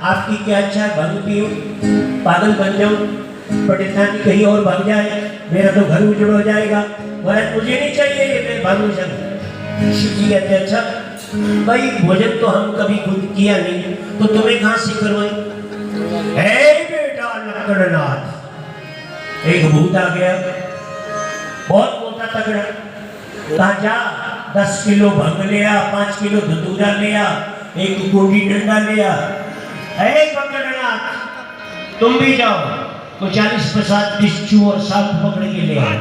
आपकी क्या अच्छा है, भंग पीऊं, पागल बन जाऊं, परेशानी कहीं और भाग जाए, मेरा तो घर उजड़ हो जाएगा, वरना मुझे नहीं चाहिए ये भागू संग। शिव जी कहते अच्छा भाई भोजन तो हम कभी खुद किया नहीं, तो तुम्हें कहाँ से करवाई? बेटा लक्कड़नाथ, एक भूत आ गया, बहुत मोटा तगड़ा, कहा जा 10 किलो भंग लिया, 5 किलो धतूरा लिया, एक कोटी डंडा लिया। लक्कड़नाथ तुम भी जाओ, तो 40-50 बिच्छू और सांप पकड़ के ले आओ,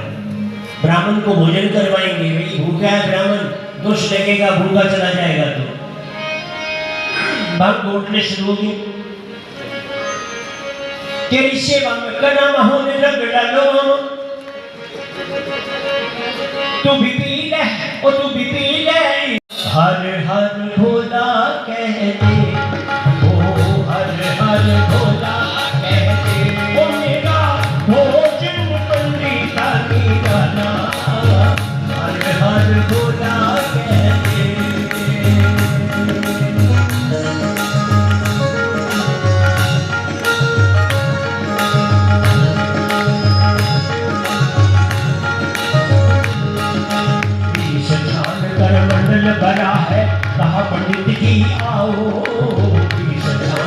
ब्राह्मण को भोजन करवाएंगे। भाई भूखा है ब्राह्मण, दोष लगेगा, भूखा चला जाएगा। तो भंग घोटने शुरू होगी, तेरी सेवा में कना होने लग डालो, तू भी पी ले, ओ तू भी पी ले। हर हर भोला कहते, ओ हर हर भोला कहते, ओ मेरा भोजन पंडिता की गाना, हर हर भोला कहते। मंडल भरा है, कहा पंडित जी आओ,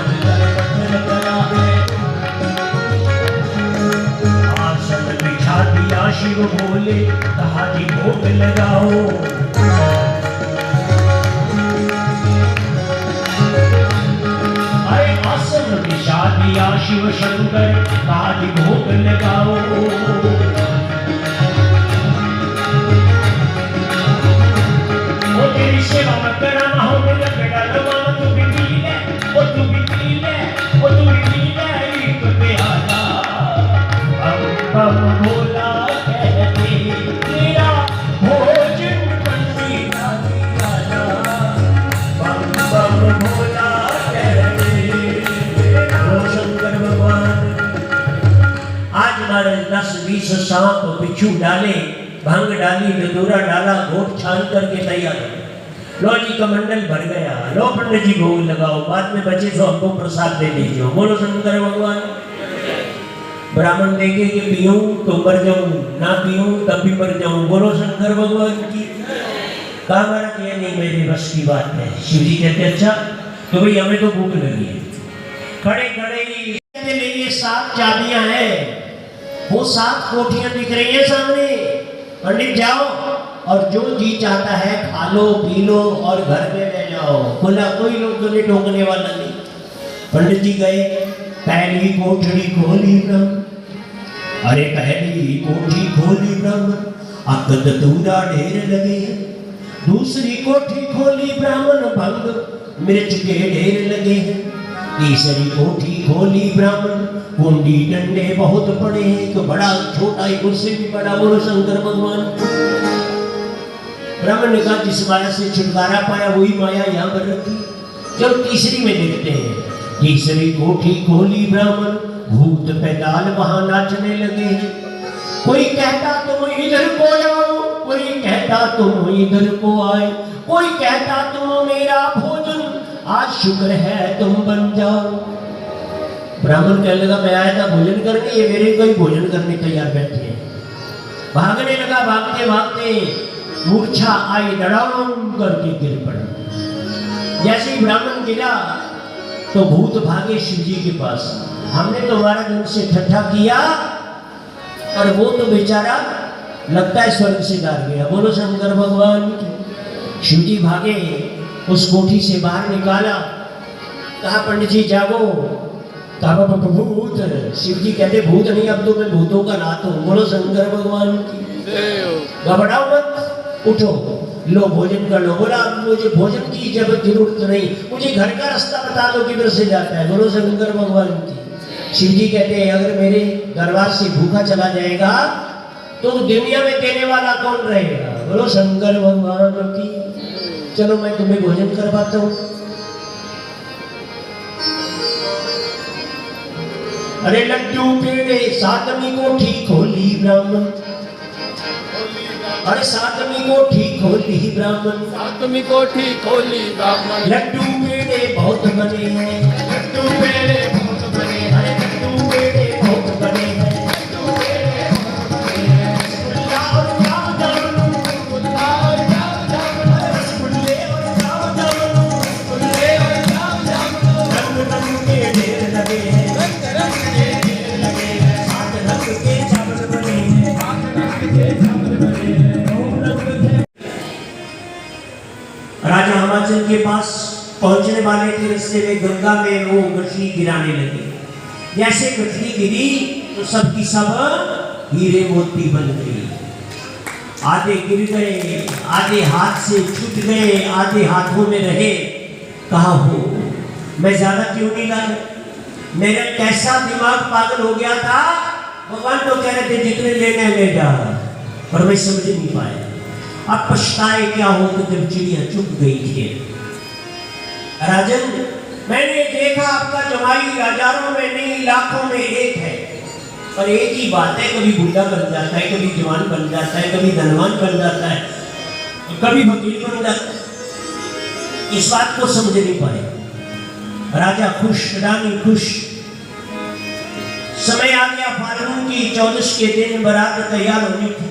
मंडल भरा है। आसन बिछा दिया शिव बोले, कहा जी भोग लगाओ। अरे आसन बिछा दिया शिव शंकर, कहा जी भोग लगाओ। सेवा मत करा माहो मेरा बेटा लगा तू भी पी ले ओ तू भी पी ले ओ तू भी पी ले एक प्याला हम बम भोला कहते तेरा भोजन पंडिता दिया बम बम भोला कहते ओ शंकर भगवान। आज मारे 10-20 सांप बिच्छू डाले भांग डाली धतूरा डाला घोट छान करके तैयार लो जी का मंडल भर गया लो पंडित जी भोग लगाओ बाद में बचे तो हमको प्रसाद दे दीजिए बोलो शंकर भगवान। ब्राह्मण देखे कि पीऊं तो मर जाऊं ना पीऊं तब भी मर जाऊं बोलो शंकर भगवान की। कहा महाराज ये नहीं मेरे बस की बात है। शिव जी कहते अच्छा तो भाई हमें तो भूख लगी है खड़े खड़े ही 7 चाबियां हैं वो 7 कोठियां दिख रही है सामने पंडित जाओ और जो जी चाहता है खा लो पी लो और घर में ले जाओ बोला कोई लोग तो नहीं टोकने वाला नहीं। पंडित जी गए पहली कोठरी खोली ब्रह्म अरे पहली कोठी खोली ब्रह्म अकद दूरा ढेर लगे दूसरी कोठी खोली ब्राह्मण भंग मिर्च के ढेर लगे हैं तीसरी कोठी खोली ब्राह्मण कुंडी डंडे बहुत पड़े हैं तो बड़ा छोटा एक उससे भी बड़ा बोलो शंकर भगवान। ब्राह्मण ने कहा जिस माया से छुटकारा पाया वही माया यहाँ पर रखी चलो तीसरी में देखते हैं। तीसरी कोठी खोली ब्राह्मण भूत पैदाल वहां नाचने लगे हैं कोई कहता तुम इधर को आओ कोई कहता तुम इधर को आए कोई कहता तुम मेरा भोजन आज शुक्र है तुम बन जाओ। ब्राह्मण कहने लगा मैं आया था भोजन करने ये मेरे को ही भोजन करने तैयार बैठे हैं। भागने लगा भागते भागते मूर्छा आई डड़ाम करके गिर पड़ा। जैसे ही ब्राह्मण गिरा तो भूत भागे शिव जी के पास हमने तो महाराज उनसे ठट्ठा किया और वो तो बेचारा लगता है स्वर्ग से डर गया बोलो शंकर भगवान की। शिव जी भागे उस कोठी से बाहर निकाला कहा पंडित जी जागो कहा भूत। शिव जी कहते भूत नहीं अब तो मैं भूतों का नाथ हूँ बोलो शंकर भगवान की। घबराओ मत उठो लो भोजन कर लो। बोला मुझे भोजन की जरूरत नहीं मुझे घर का रास्ता बता दो किधर से जाता है बोलो शंकर भगवान की। शिव जी कहते हैं अगर मेरे दरबार से भूखा चला जाएगा तो दुनिया में देने वाला कौन रहेगा बोलो शंकर भगवान की। चलो मैं तुम्हें भोजन करवाता हूँ। अरे लड्डू पेड़े 7वीं कोठी खोली ब्राह्मण अरे 7वीं कोठी खोली ब्राह्मण 7वीं कोठी खोली ब्राह्मण लड्डू पेड़े बहुत बने हैं लड्डू पेड़े बहुत बने हैं अरे लड्डू पेड़े बहुत बने हैं राजा हिमाचल के पास पहुंचने वाले थे रास्ते में गंगा में वो गठरी गिराने लगे। जैसे गठरी गिरी तो सबकी सब हीरे मोती बन गई। आधे गिर गए आधे हाथ से छूट गए आधे हाथों में रहे। कहा हो मैं ज्यादा क्यों नहीं लाया मेरा कैसा दिमाग पागल हो गया था। भगवान तो कह रहे थे जितने लेने ले जा पर मैं समझ नहीं पाया। अब पछताए क्या हो तो जब चिड़िया चुप गई थी। राजन मैंने देखा आपका जमाई हजारों में नहीं लाखों में एक है पर एक ही बात है कभी बूढ़ा बन जाता है कभी जवान बन जाता है कभी धनवान बन जाता है कभी वकील बन जाता है। इस बात को समझ नहीं पाए। राजा खुश रानी खुश। समय आ गया फाल्गुन की 14 के दिन बारात तैयार होनी थी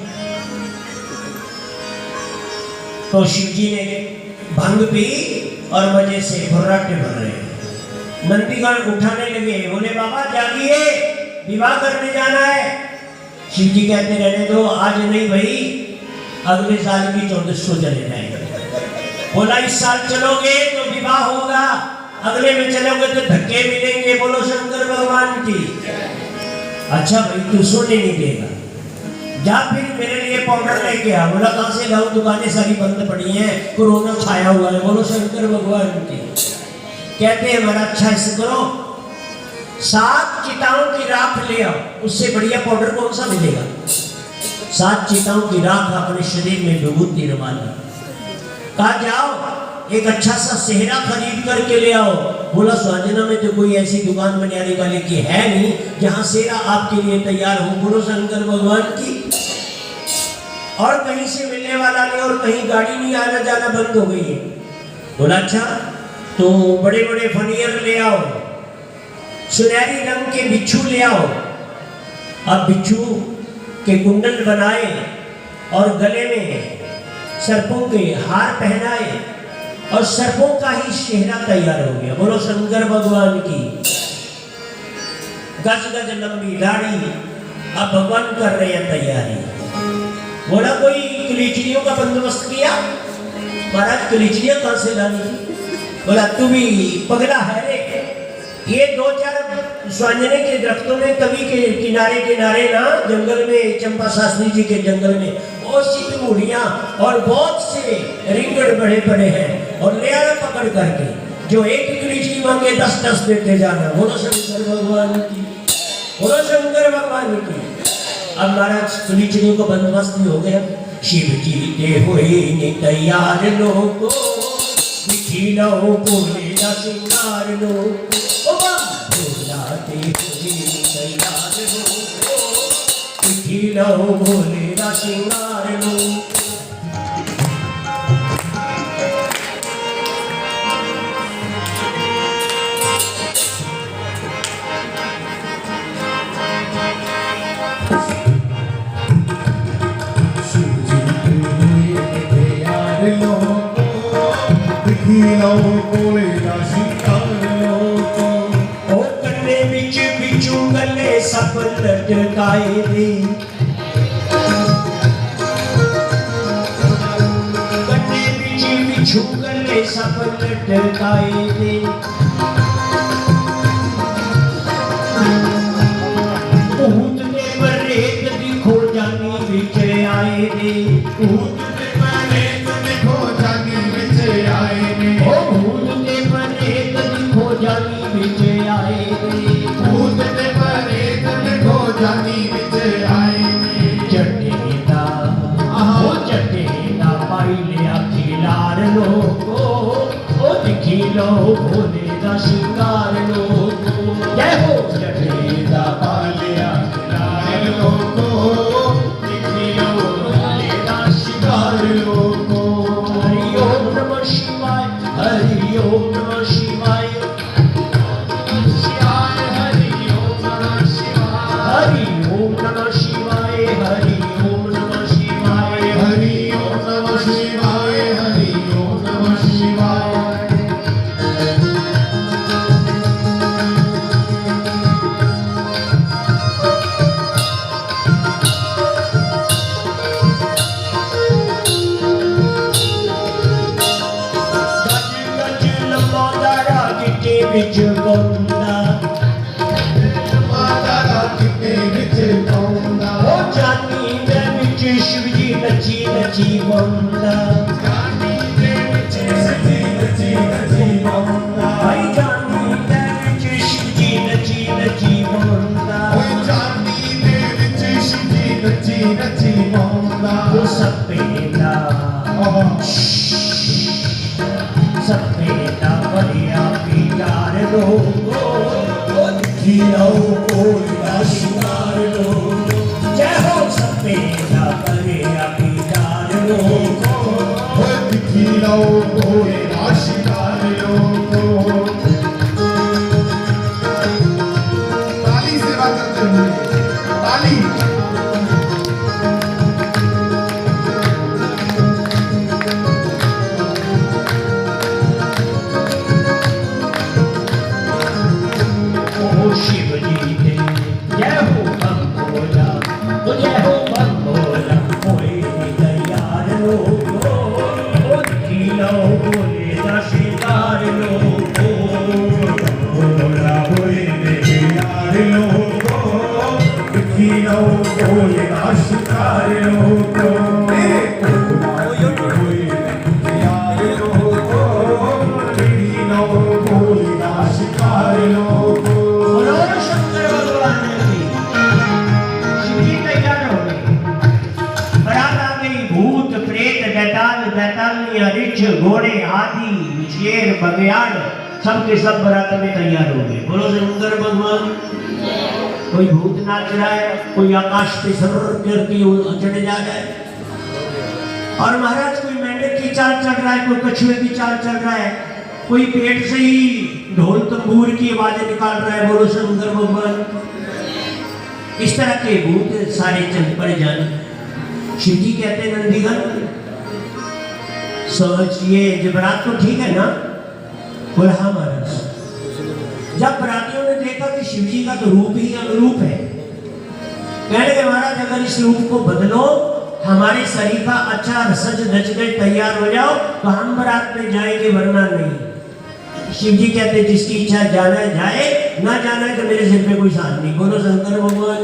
तो शिव जी ने भंग पी और मजे से फुर्राटे भर रहे। नंदीगण उठाने लगे बोले बाबा जागिए विवाह करने जाना है। शिव जी कहते रहने दो आज नहीं भाई अगले साल की 14 को चले जाएंगे। बोला इस साल चलोगे तो विवाह होगा अगले में चलोगे तो धक्के मिलेंगे बोलो शंकर भगवान की। अच्छा भाई तू सोने नहीं देगा जा फिर मेरे लिए पाउडर लेके आ। बोला कहाँ से लाऊं, दुकानें सारी बंद पड़ी हैं, कोरोना छाया हुआ है। बोलो शंकर भगवान की। कहते हैं महाराज अच्छा ऐसे करो, 7 चिताओं की राख ले आओ, उससे बढ़िया पाउडर कौन सा मिलेगा। 7 चिताओं की राख अपने शरीर में विभूति रमा ली। कहा जाओ एक अच्छा सा सेहरा खरीद करके ले आओ। बोला स्वांजना में तो कोई ऐसी दुकान बनियारी वाले की है नहीं जहां सेहरा आपके लिए तैयार हो। बोलो शंकर भगवान की। और कहीं से मिलने वाला नहीं और कहीं गाड़ी नहीं, आना जाना बंद हो गई है। बोला अच्छा तो बड़े बड़े फर्नीचर ले आओ, सुनहरी रंग के बिच्छू ले आओ। अब बिच्छू के कुंडल बनाए और गले में सर्पों के हार पहनाए और सर्पों का ही चेहरा तैयार हो गया। बोलो शंकर भगवान की। गज गज लंबी दाढ़ी, अब भगवान कर रहे हैं तैयारी। बोला कोई कलीचड़ियों का बंदोबस्त किया। महाराज कलीचड़ियां कहां से लानी। बोला तू भी पगला है रे, ये 2-4 स्वांजने के दरख्तों में तभी के किनारे किनारे ना जंगल में, चंपा शास्त्री जी के जंगल में बहुत सी मूढ़ियां और बहुत से रिंगड़ बड़े बड़े हैं और ले आना पकड़ करके। जो एक कलीचड़ी मांगे 10-10 देते जाना। बोलो शंकर भगवान की। बोलो शंकर भगवान की। अब महाराज कलीचड़ी को बंदोबस्त भी हो गया। शिव जी के हुए तैयार लोगो, खिलो बोले ना सिंगार लो, बोलाते हुए तैयार लोगो, खिलो बोले ना सिंगार लो। सब लटकाए दे, कन्ने बिछी बिछू गले सब लटकाए दे। ऊँट ने बरेत दिखो जानी बिच आए दे, ऊँट ने बरेत दिखो जानी बिच आए दे, ऊँट ने बरेत दिखो जानी बिच आए दे, ऊँट ने जानी बिच आए चटेदा ओ चटेदा पाई लिया खिलार लोगो, ओ दिखी लो भोले दा शिंगार लोगो। जय हो चटेदा पाई लिया खिलार लोगो, दिखी लो भोले दा शिंगार लोगो। हरि ओम नमः शिवाय, हरि ओम नमः शिवाय, हरि ओम नमः शिवाय, हरि ओम नमः शिवाय, हरि ओम नमः शिवाय, हरि ओम नमः शिवाय। गज गज लंबोदरा गिट्टे बिच गोंदा, शिवजी नची नची बोंदा, जानी दे विच शिवजी नची नची बोंदा, भाई जानी दे विच शिवजी नची नची बोंदा, ओए जानी दे विच शिवजी नची नची बोंदा। वो सपेटा सपेटा बढ़िया पीकार लोगो, ओ दिखी लो कोई शिंगार लोगो। जय हो सपेटा बढ़िया पीकार लोगो, ओ दिखी लो कोई शिंगार लोगो। ताली सेवा करते हुए ताली। ओ शिव जी के जय हो बम भोला, तो जय हो बम भोला, कोई तैयार लोगो, ओ दिखी लो भोले दा शिंगार लोगो। भोला भोले तैयार लोगो, दिखी लो भोले दा शिंगार चालनियां रिछ घोड़े हाथी शेर बघियाड़ सबके सब बारात में तैयार हो गए। बोलो शंकर भगवान। कोई भूत नाच रहा है, कोई आकाश पे सर करके चढ़ जा रहा है, और महाराज कोई मेंढक की चाल चल रहा है, कोई कछुए की चाल चल रहा है, कोई पेट से ही ढोल तंबूर की आवाजें निकाल रहा है। बोलो शंकर भगवान। इस तरह के भूत सारे चल पड़ जाने। शिव जी कहते हैं नंदीगण सोचिए जबरात तो ठीक है ना? बोला हाँ महाराज। जब बरातियों ने देखा कि शिव जी का तो रूप ही अनुरूप है, कहने के महाराज अगर इस रूप को बदलो, हमारे शरीर का अच्छा सज धज गए तैयार हो जाओ तो हम बारात में जाएंगे, वरना नहीं। शिव जी कहते जिसकी इच्छा जाना जाए, ना जाना है तो मेरे सिर पे कोई साथ नहीं। बोलो शंकर भगवान।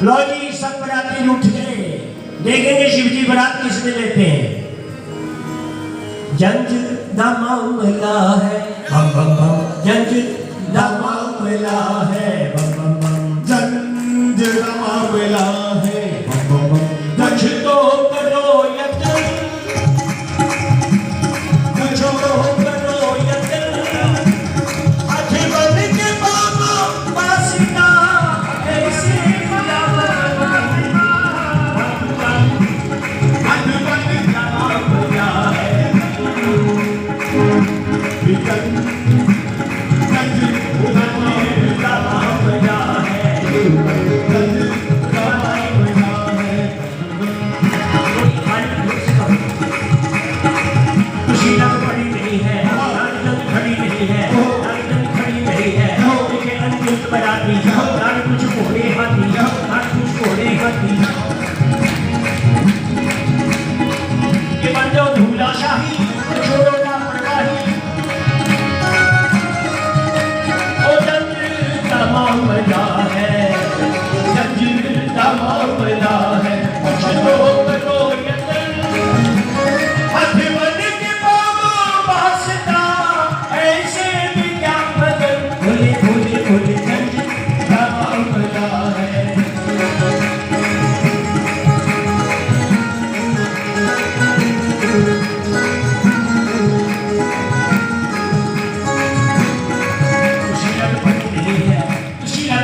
लो जी सब बराती उठ गए, देखेंगे शिव जी बारात किस में लेते हैं। जंज दा मामला है बम बम बम, जंज दा मामला है बम बम बम, जंज दा मामला है बम बम बम, कुछ तो करो यत्न, कुछ तो करो यत्न, हाथ बन के बाबा बासिता ऐसे बुलावा, हाथ बन के मामला है जंज जंज मामला है, जंज दा मामला है। खुशी लग पड़ी नहीं है, राजन खड़ी नहीं है, राजन खड़ी नहीं है, देखे अनगिनत बराती, लाल कुछ घोड़े हाथी, लाल कुछ घोड़े हाथी, ये बन जाओ धूला शाही, छोड़ो ना परवाही, ओ जंजीर का मामला है, जंजीर का मामला है, कुछ तो करो यत्न, हाथ बन के बाबा वास्ता ऐसे भी क्या बदल, भोले भोले भोले जंजीर का मामला है।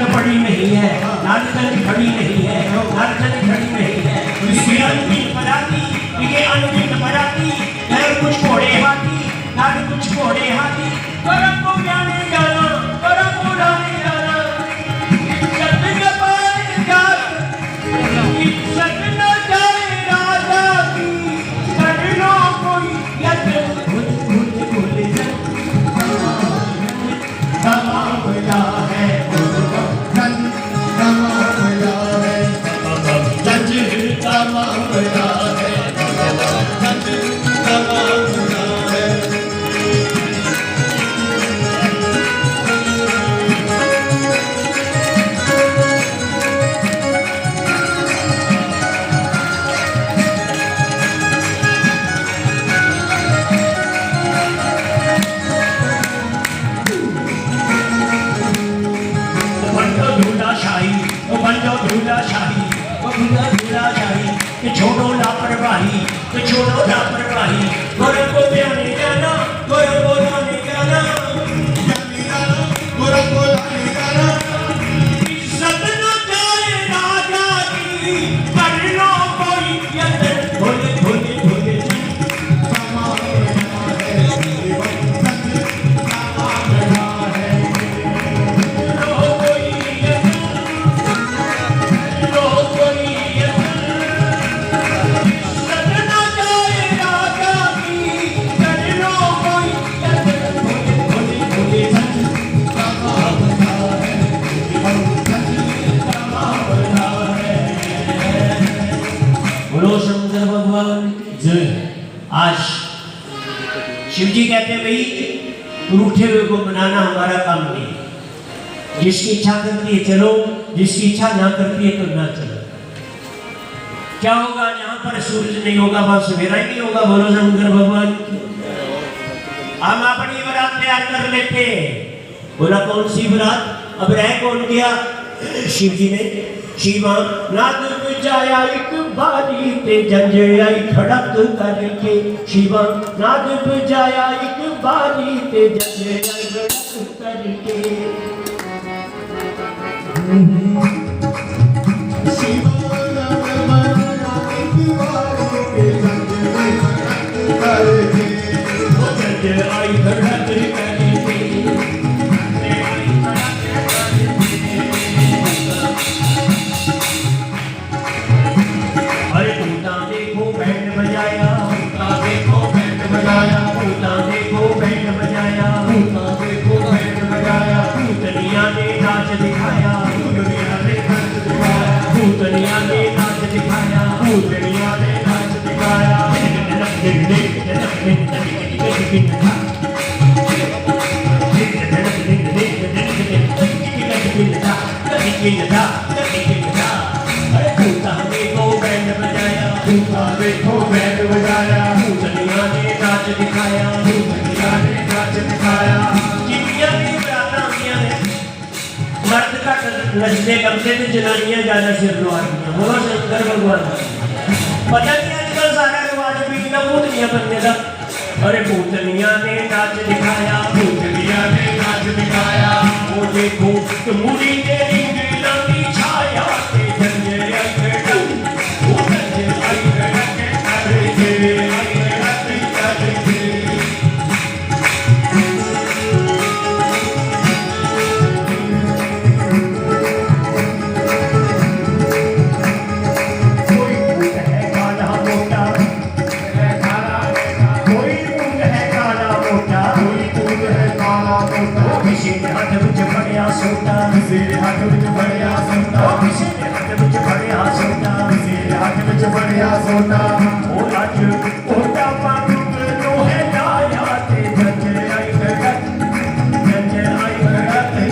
पड़ी नहीं है, लालचन खड़ी नहीं है, लालचन खड़ी नहीं है, ये अनगिनत बराती, ये अनगिनत बराती, लाल कुछ घोड़े हाथी, लाल कुछ घोड़े हाथी, करम को जाने जाना, करम को जाने जाना, इज्जत न पाए जात, इज्जत न जाए राजा की, कर लो कोई यत्न, भूल भूल भूल जन, मामला है छोड़ो लापरवाही, तो छोड़ो लापरवाही, गोरे को ब्याने जाना, गोरे को लाने जाना, गोरा को लाने जाना, इज्जत न जाए राजा की, कर लो कोई यत्न, भोले भोले भोले शंकर भगवान जय। आज शिव जी कहते हैं भाई रूठे हुए को बनाना हमारा काम नहीं, जिसकी इच्छा करती है चलो, जिसकी इच्छा ना करती है तो ना चलो। क्या होगा जहां पर सूरज नहीं होगा वहां सवेरा ही नहीं होगा। बोलो शंकर भगवान। हम अपनी बारात तैयार कर लेते, बोला कौन सी बारात, अब रह कौन गया, शिव जी ने, शिवा ना तो बजाया एक बारी ते जंजे आई खड़क करके शिवा नाद बजाया एक बारी ते जंजे आई खड़क करके आई धड़क करके अरे टूटा देखो बैंड बजाया टूटा देखो बैंड बजाया टूटा देखो बैंड बजाया टूटा देखो बैंड बजाया भूतनिया ने नाच दिखाया भूतनिया ने नाच दिखाया भूतनिया ने नाच दिखाया भूतनिया ने नाच दिखाया अरे टूटा देखो बैंड बजाया टूटा देखो बैंड बजाया भूतनिया ने नाच दिखाया भूतनिया ने नाच दिखाया चिड़िया की बरातियां ने मर्द का नचने गमते में जनानियां ज्यादा सिर लुआ रही बोलो शंकर भगवान पता नहीं आजकल सारा रिवाज भी ना भूतनिया बनने का अरे भूतनिया ने नाच दिखाया भूतनिया ने नाच दिखाया वो देखो तो मुड़ी तेरी लंबी छाया के जंजे आई खड़क वो जंजे आई खड़क करके आई खड़क करके तेरे हाथ विच बढ़िया सोना किसी ने हाथ विच बढ़िया सोना तेरे हाथ विच बढ़िया सोना ओ आज ओटा पानु नो है गाया ते जंजे आई खड़क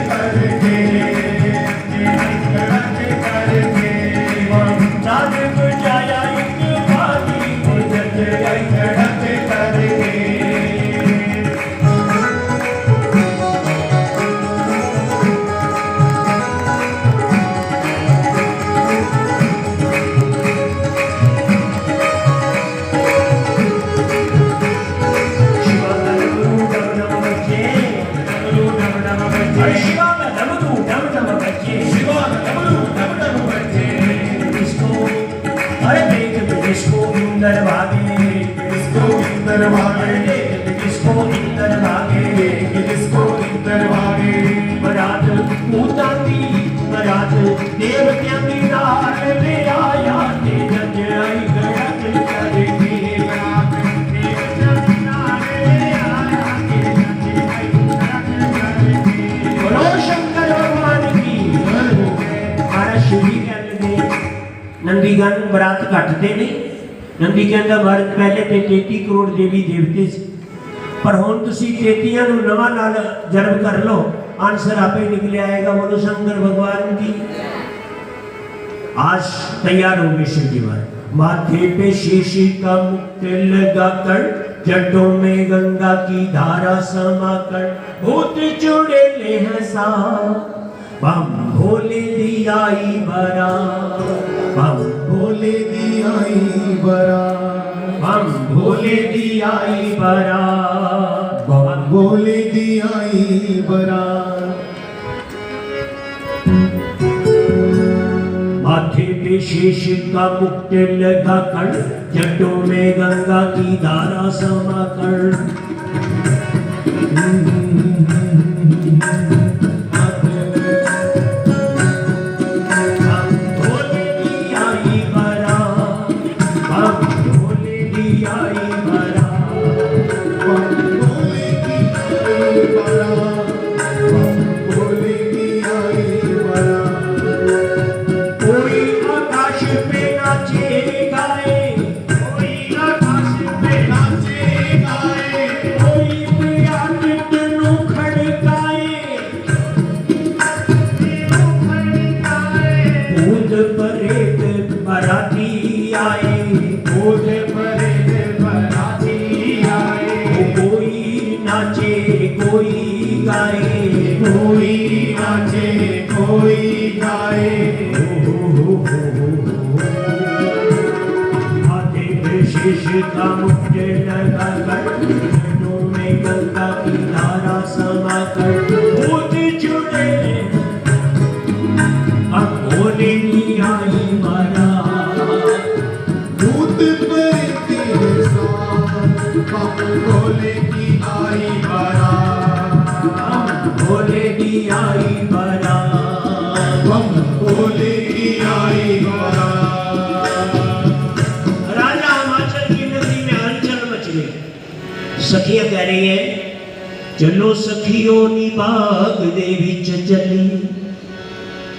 करके करके नाद बजाया एक बारी ओ जंजे आई खड़क करके इंदर भागे किसको इंदर भागे किसको इंदर भागे बरात पूता दी बरात देवत्या दी नार ले आया ते जज आई गड़क करके बरात देवत्या दी नार ले आया ते जज आई गड़क करके बोलो शंकर भगवान की हमारा श्री कहते नंदीगण बरात घटते नहीं नंदी कहता भारत पहले ते 33 करोड़ देवी देवते सी पर हुण तुसी 33 ਨੂੰ नवा नाल जन्म कर लो आंसर आपे निकल आएगा बोलो शंकर भगवान की आज तैयार हो गए शिव जी महाराज माथे पे शीशी का मुक्त लगा कर जटों में गंगा की धारा समा कर भूत जुड़े ले हैं सा बम भोले दियाई बरा बम भोले दियाई बरा बम भोले दियाई बरा बम भोले दियाई बरा माथे पे शीश का मुक्त लगा कर जटों में गंगा की धारा समा कर कोई नाचे कोई गाए का मुझे लगा कर नैनों में गंगा की धारा समा कर भूत जुड़े अब भोले की आई बारात भूत प्रेत के साथ बम भोले की आई बारात भोले की आई बारात बम भोले की आई बारात। राजा हिमाचल की नगरी में हलचल मच गई। सखियां कह रही है चलो सखियों नी बाग दे विच चली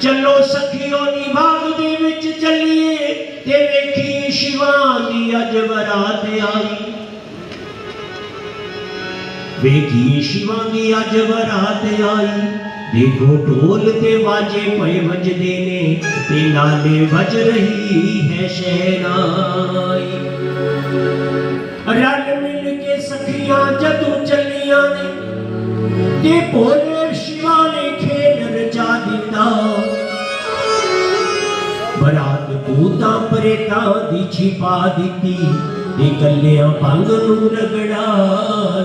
चलो सखियों नी बाग दे विच चलिए ते वेखी शिवां दी अज बरात आई वेखी शिवां दी अज बरात आई देखो ढोल ते बाजे पे बजदे ने ते नाले बज रही है शहनाई रल मिल के सखियां जदू चलियां ने ते भोले शिवा ने खेल रचा दिता बरात भूतां प्रेतां दी छिपा दिती ते गल्लियां भंग नूं रगड़ा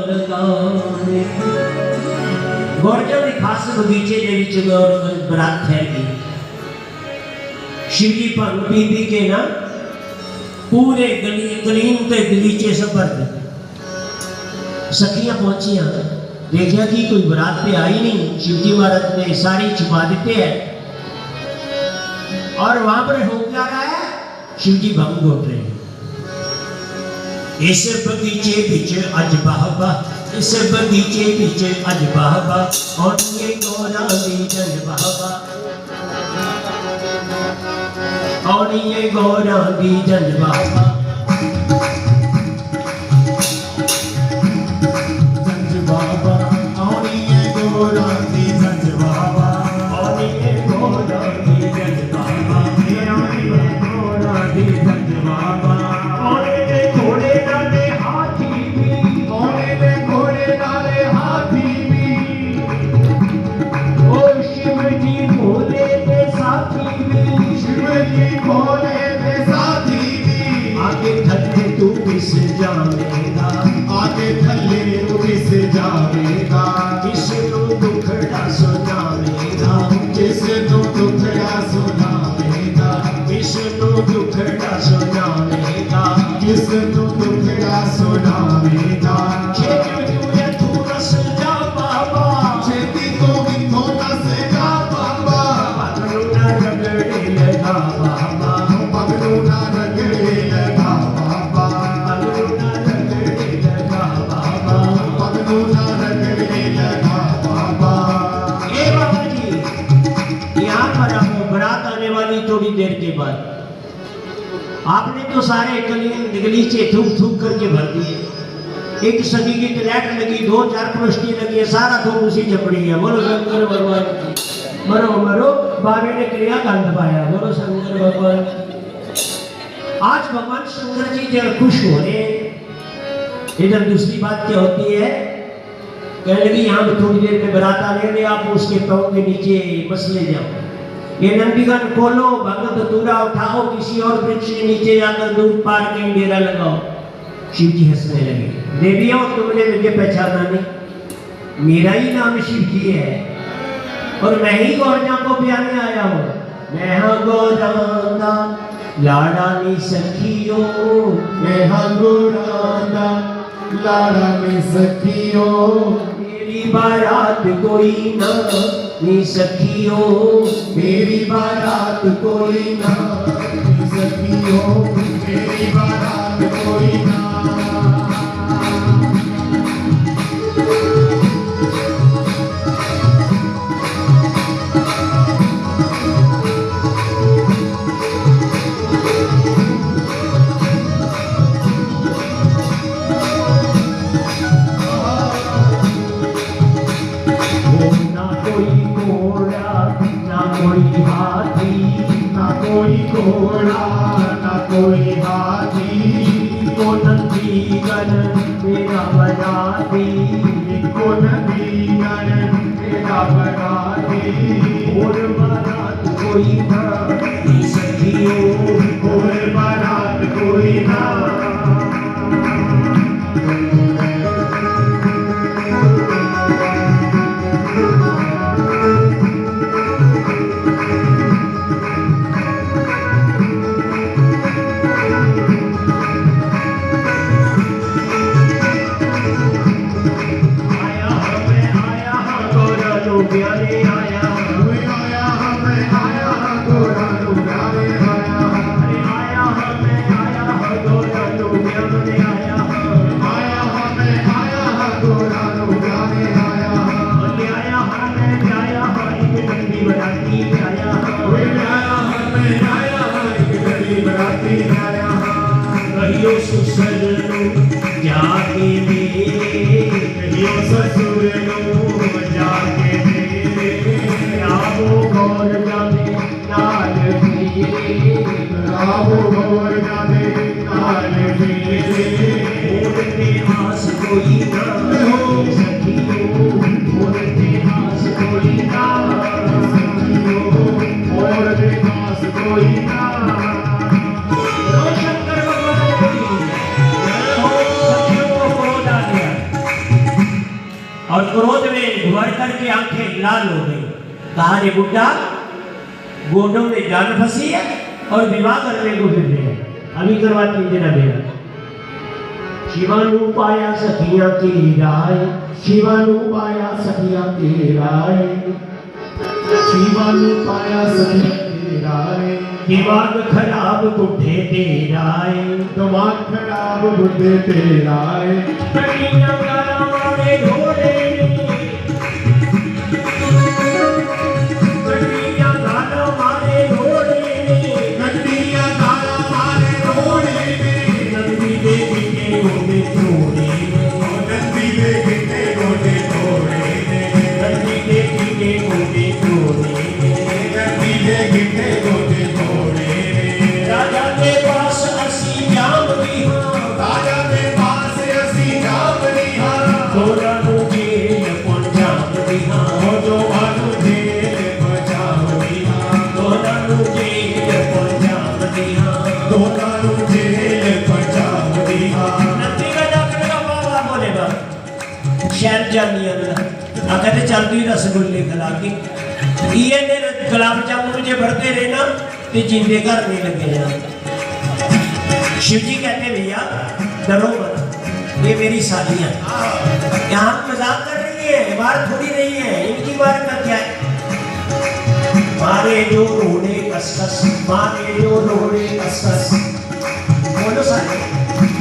लगा गौरजा के खास बगीचे के विच बरात ठहरी शिवजी भंग पी पी के ना पूरे गलीम ते गलीचे सफर सखियां पहुंचियां देखा कि कोई बरात पे आई नहीं शिवजी महाराज ने सारी छिपा देते हैं और वहां पर हो क्या रहा है शिवजी भंग घोट रहे इस बगीचे बिच अज बाबा इस बगीचे बिच अज बाबा और ये गौरा दी जन बाबा और ये गौरा दी जन बाबा जंज बाबा और ये गौरा दी जंज बाबा और ये गौरा दी जन बाबा और ये गौरा दी जन बाबा और ये घोड़े नाले हाथी भी और ये घोड़े नाले हाथी भी ओ शिव जी भोले के साथी भी शिव जी भोले के साथी भी आगे थल्ले तू किस जाएगा आगे थल्ले तू किस जाएगा जिसनु दुखड़ा सुनावेगा जिसनु दुखड़ा सुनावेगा जिसनु दुखड़ा सुनावेगा जिसनु दुखड़ा सुनावेगा छेती तू रस जा बाबा छेती तो किथों दस जा बाबा पगलू ना रगड़े लगा बाबा पगलू ना रगड़े लगा बाबा पगलू ना रगड़े लगा बाबा पगलू ना रगड़े लगा बाबा। ए बाबा जी यहाँ पर आपको बारात आने वाली थोड़ी देर के बाद आपने तो सारे गलीचे थूक थूक करके भर दिए एक सगी की तलैट लगी 2-4 पुष्टि लगी है सारा थूक उसी चपड़ी है बोलो शंकर भगवान की मरो मरो बाबे ने क्रिया कांड पाया बोलो शंकर भगवान आज भगवान शंकर जी जब खुश हो रहे इधर दूसरी बात क्या होती है कहने लगी यहाँ पे थोड़ी देर में बारात आने वाली आप उसके पाँव के नीचे बस ले जाओ ये नंदीगण खोलो भगत दूरा उठाओ किसी और वृक्ष के नीचे जाकर दूध पार के डेरा लगाओ शिव जी हंसने लगे देवियों तुमने मुझे पहचाना नहीं मेरा ही नाम शिव जी है और मैं ही गौरजा को ब्याने आया हूँ मैं हाँ गौरांगा लाड़ा नी सखियो मैं हाँ गौरांगा लाड़ा में सखियो मेरी बारात कोई ना नी सखियो मेरी बारात कोई ना नी सखियो मेरी बारात कोई ना। कोई हाथी ना कोई घोड़ा ना कोई हाथी को नंदीगण मेरा बना दी को नंदीगण मेरा बना दी और बारात कोई ना नी सखियो और बारात कोई ना। जाके दे कहियो ससुर नूं जाके दे रावो गौर जाने नाल दे रावो गौर जाने नाल दे मोरते आस कोई ना हो सखियो मोरते आस कोई ना और दे पास कोई ना शंकर भगवान की सखियों को क्रोध आ गया और क्रोध में भर करके आंखें लाल हो गई। कहा रे बुड्ढा गोडों में जान फंसी है और विवाह करने को फिर रहे हैं। अभी करवाती देना मेरा शिवानु पाया सखिया की राय शिवानु पाया सखिया की राय शिवानु पाया सखिया की राय दिमाग खराब बुढ़े तेराए दिमाग खराब बुढ़े तेराए कटियां गाला मारे घोड़े कटियां गाला मारे घोड़े गड्डियां गाला मारे रोड़े नंदी दे गिटे गोडे तोड़े नंदी दे गिटे गोडे तोड़े नंदी दे गिटे गोडे तोड़े नंदी दे गिटे गोडे तोड़े राजा के पास असी जाम दी हां राजा के पास असी जाम निहा थोड़ा मुझे पंजाब दी हां हो जो भानु जेल बचाव निहा थोड़ा मुझे पंजाब दी हां दोनानु जेल बचाव निहा नंदी का डॉक्टर का बाबा बोले बा शहर जानी अगला आगे चलती रसगुल्ले खिला के ये ने गुलाब जामुन मुझे भरते रहना ते जिंदे घर नहीं लगे जाना। शिव जी कहते भैया डरो मत ये मेरी साथियां यहाँ मजाक कर रही है बात थोड़ी नहीं है इनकी बात का क्या है मारे जो रोड़े कसकस मारे जो रोड़े कसकस बोलो सारे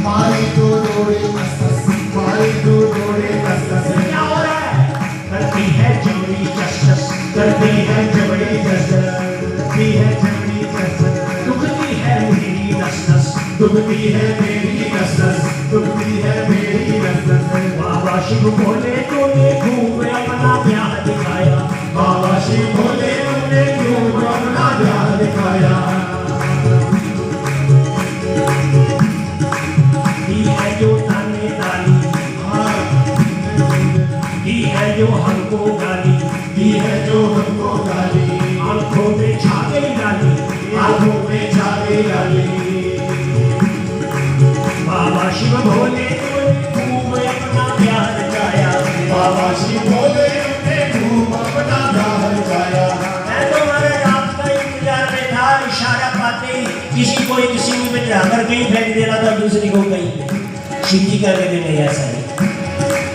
मारी तो रोड़े कसकस मारी तो रोड़े कसकस क्या हो रहा है करती है जबड़ी कसकस करती है जबड़ी कसकस करती है जबड़ी कसकस दुखती है मेरी नस नस दुखती है मेरी कसकस दुखती है मेरी कसकस बाबा शिव बोले तूने खूब अपना प्यार दिखाया बाबा शिव बोले तुमने क्यों अपना ध्यान दिखाया दी है जो ताने ताली दी है जो हमको गाली दी है जो हमको गाली आंखों में छा गई डाली आंखों में छाले डाली बाबा शिव भोले तूने खूब अपना प्यार गाया बाबा शिव बोले तुमने खूब अपना ध्यान दिखाया मैं तो हमारे रात का इंतजार में था इशारा पाते ही किसी को किसी में बिठाकर कहीं फेंक देना था दूसरी को कहीं शिव जी का कहते नहीं ऐसा नहीं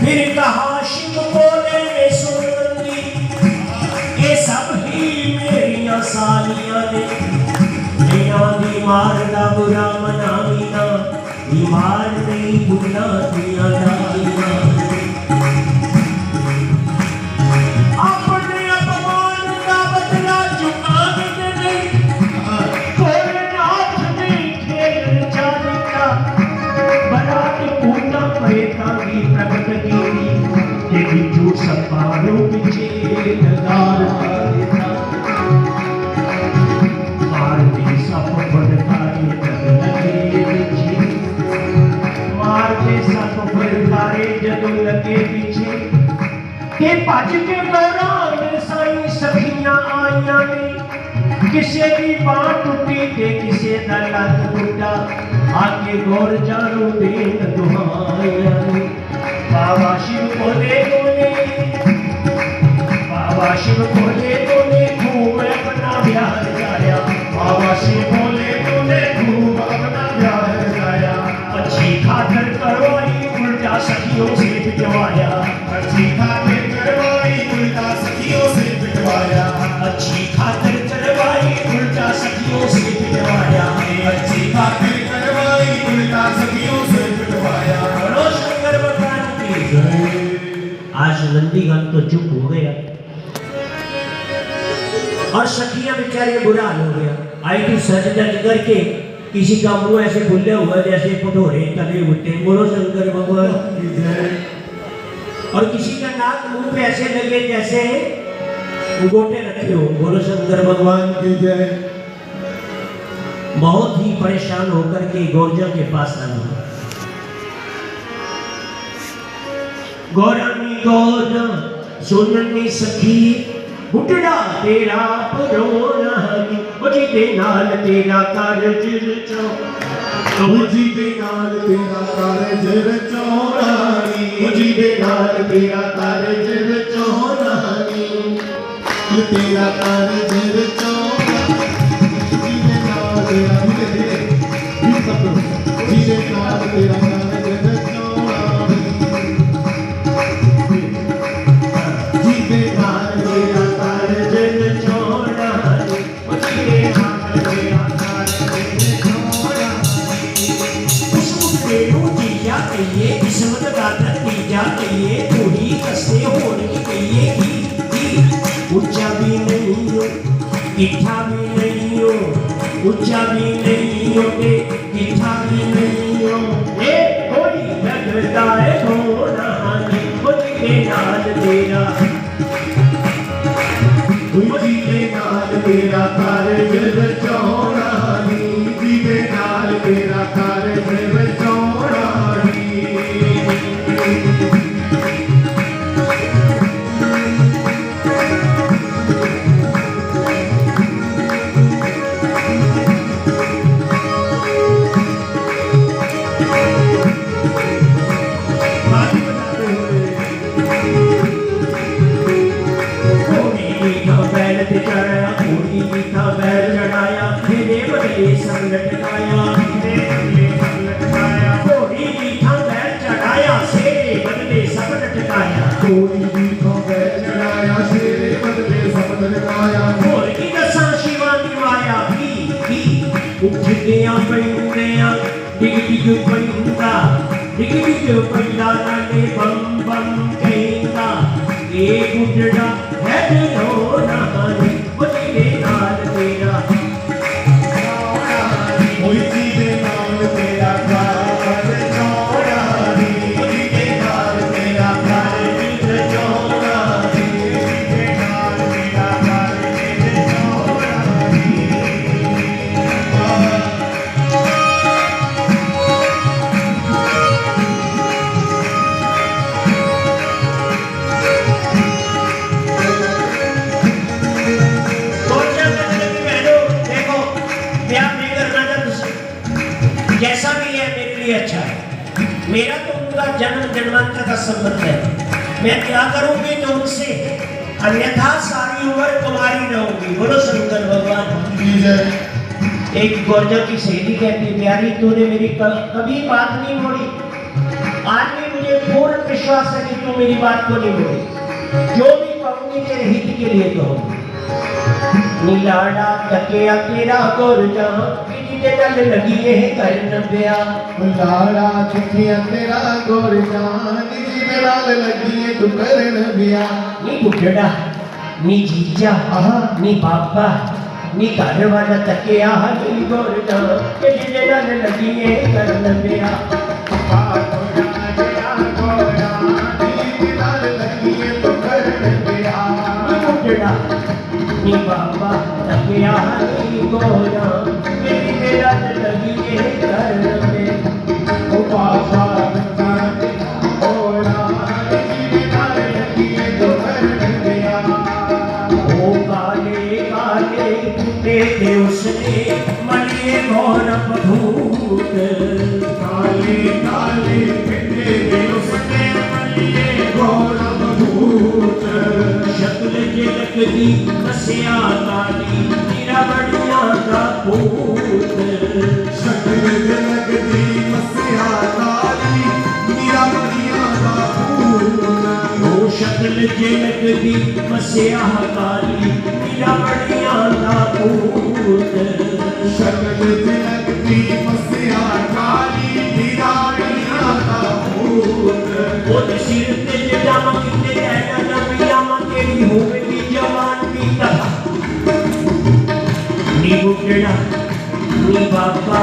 फिर कहा शिव बोले में सुनंदी ये सब ही मेरिया सालियां ने मेरा बीमार का बुरा मनावी ना बीमार नहीं बुला दिया डालियां अपने अपमान का बदला चुकाने नहीं भोलेनाथ ने खेल चालिका बरात पूना प्रेता की प्रकट की ये बिच्छू सपारों पीछे नगार देता मारते सप बड़कारे जग लगे पीछे मारते सप बड़कारे जग लगे पीछे के भज के दौरान साई सखियां आईयां ने किसे की बांह टूटी ते किसे दा लत टूटा आके गौर जानू देन दुहाइयां ने बाबा शिव बोले बोले बाबा शिव बोले बोले खूब अपना प्यार गाया बाबा शिव बोले तुमने खूब अपना ध्यान दिखाया अच्छी खातर करवाई उल्टा सखियों से पिटवाया अच्छी खातिर करवाई उल्टा सखियों से पिटवाया अच्छी खातर करवाई उल्टा सखियों से पिटवाया अच्छी खातिर करवाई उल्टा सखियों से पिटवाया बोलो शंकर भगवान की आज नंदीगण तो चुप हो गया और सखियां बेचारे बुरा हाल हो गया आई तू सज धज करके किसी का मुंह ऐसे खुले हुआ जैसे भटोरे तले होते हैं, बोलो शंकर भगवान की जय। और किसी का नाक मुंह पे ऐसे लगे जैसे गोटे रखे हो, बोलो शंकर भगवान की जय। बहुत ही परेशान होकर के गौरजा के पास आना। गौरानी गौरा सोननी सखी बुटड़ा तेरा परोना हनी बजी दे नाल तेरा कारज रचो जी दे नाल तेरा कारज रचौरानी, बजी दे नाल तेरा कारज रचोनानी तेरा कारज रचौरानी, जी दे नाल तेरा जी दे नाल तेरा कारज रचौरानी, जी दे नाल तेरा कारज रचोनानी बजी दे नाल तेरा कारज रचोनानी। किस्मत जीजा कहिए किस्मत का तीजा कहिए पूरी कसते होने कहिए की ऊंचा भी नहीं हो इच्छा भी नहीं हो, ऊंचा भी नहीं हो के इच्छा भी नहीं हो। ए कोई लगता है होना मुझे नाल तेरा जी दे नाल तेरा कारज रचौरानी, जी दे नाल तेरा कारज रचौरानी। संग लटकाया घोड़ी मीठा बैल चढ़ाया शेरे बदले सब लटकाया कोई भी खबर चढ़ाया शेरे बदले सब लटकाया। घोड़ की दसा शिवा निवाया भी उठ गया पैंदा डिग डिग पैंदा डिग डिग पैंदा नाले बम बम कहता ये बुढ़ड़ा है रोना बदले नाल तेरा जी दे नाल तेरा कारज रचौरानी, जी दे नाल तेरा कारज रचौरानी, जी दे नाल तेरा कारज रचौरानी। जैसा भी है मेरे लिए अच्छा है। मेरा तो उनका जन्म जन्मांतर का संबंध है। मैं क्या करूंगी तो उनसे, अन्यथा सारी उम्र तुम्हारी रहूंगी। बोलो शंकर भगवान की जय। एक गौरजा की सहेली कहती प्यारी तूने मेरी कभी बात नहीं मोड़ी, आज भी मुझे पूर्ण विश्वास है कि तू मेरी बात को नहीं मोड़ी। जो भी कहूंगी तेरे हित के लिए कहूंगी। नीलाड़ा तकिया तेरा गौरजा नल लगी है करन ब्या लाड़ा चिट्ठियां तेरा गौरजान, जी दे नाल लगी है तू करन ब्या। नी बुढ़ड़ा नी जीजा नी बाबा नी घर वाला तकिया नी गौरजा जिदे नल लगी है करन ब्या। बुढ़ड़ा नी बाबा तकिया नी गौरजा मेरा लगी है करन में ओ बाबा ओ काले काले कुत्ते उसने मलिए घोर भूत, काले काले कुत्ते उसने मलिए घोर भूत। शक्ल झलक दी कसिया काली तेरा बढ़िया का पूत। शक्ल झलक दी कसिया काली तेरा बढ़िया का पूत। ओ शक्ल झलक दी कसिया काली तेरा बढ़िया का पूत। शक्ल झलक दी कसिया काली तेरा बढ़िया का पूत। ओ सिर ते जमा किते ऐना नबिया तेरी होवेगी जवान की तरह। नी बुढ़ड़ा नी बाबा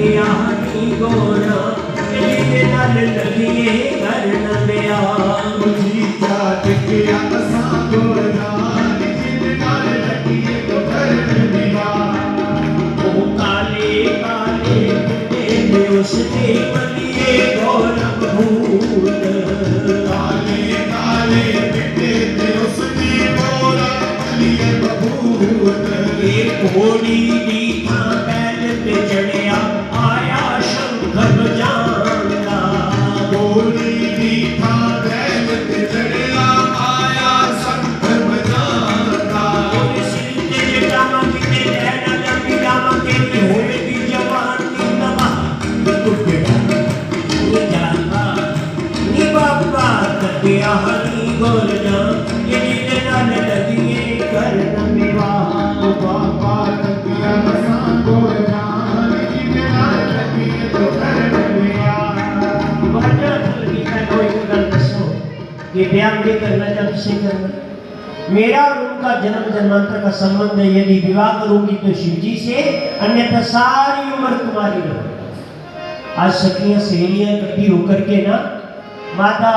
तकिया नी गोरा जिदे नाल लगिए करन ब्याह जीजा टिकिया असां गोरदान जिदे नाल लगिए तो करन विवाह ओ काले काले ते उसने बलिए गौरव भूत काले काले बिटे ते उसकी गोरा बलिए बबूत घोड़ी दी था बैल पे चढ़िया आया शंकर बजाना घोड़ी दी था बैल ते चढ़िया आया शंकर बजाता सिर ते जटामा किते लहरा लंबी डामा तेरी होवे दी जवान नी नवा नी जाना नी बाबा तकिया हरी गोरजा ये जिदे नाल लगिए करन विवाह बाबा तकिया असां गोरदान जिदे नाल लगिए तो करन विवाह ये बयान भी करना जब से करना मेरा और उनका जन्म जन्मांतर का संबंध है यदि विवाह करूंगी तो शिव जी से अन्यथा सारी उम्र तुम्हारी रहो आज सखियां सहेलियां इकट्ठी होकर के ना माता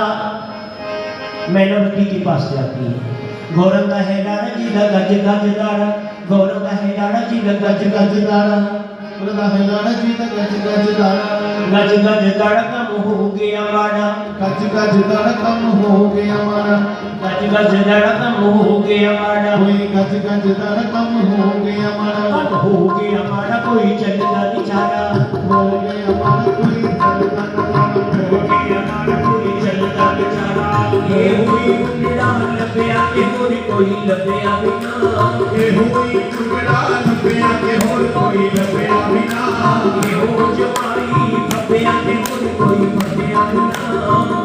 मैनावती के पास जाती है गौरंगा है लाड़ा जी दा गज गज दाड़ा गौरंगा है लाड़ा जी दा गज गज दाड़ा उनका है लाड़ा जी दा गज गज दाड़ा गज गज दाड़ा कम हो गया माड़ा गज गज दाड़ा कम हो गया हमारा गज गज दाड़ा कम हो गया माड़ा कोई गज गज दाड़ा कम हो गया हमारा कम हो गया माड़ा कोई चलता निचारा हो गया हमारा कोई चलता हो गया माड़ा कोई चलता निचारा ये हुई उंगड़ा लबया के होर कोई लबया बिना ये हुई टुकड़ा लबया के होर कोई लबया बिना ये हो जमाई फबया के होर कोई फबया बिना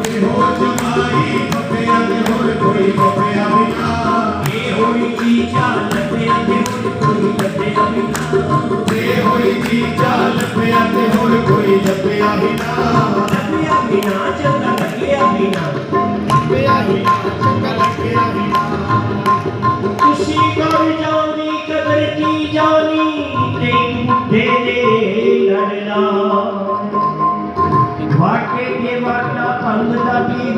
ये हो जमाई फबया के होर कोई फबया बिना ये हुई जीजा लबया के होर कोई लबया बिना ये हुई जीजा लबया के होर कोई लबया बिना लबया बिना चंगा लगिया बिना लबया बिना चंगा लगिया बिना खुशी कर जानी कदर की जानी एक बुढ़े ने लड़ना वाटे के वाटा पंग दा पीर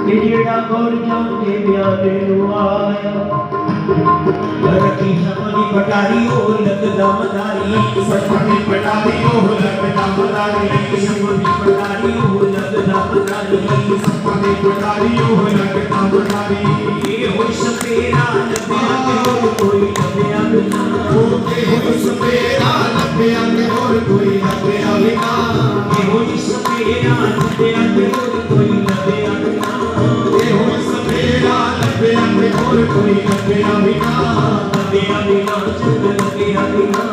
के जेड़ा गौर जाते ब्याने नु आया रखी समझी पटारी ओ लगदा मदारी सपनी पटारी ओ लगदा मदारी समझी पटारी ओ लगदा मदारी सपनी पटारी ओ लगदा मदारी ये हो सपेरा लबया के और कोई लबया बिना ये हो सपेरा लबया के और कोई लबया बिना ये हो सपेरा लबया के और कोई लबया बिना ये हो सपेरा लबया के और कोई लबया बिना लबया बिना चंग लबया बिना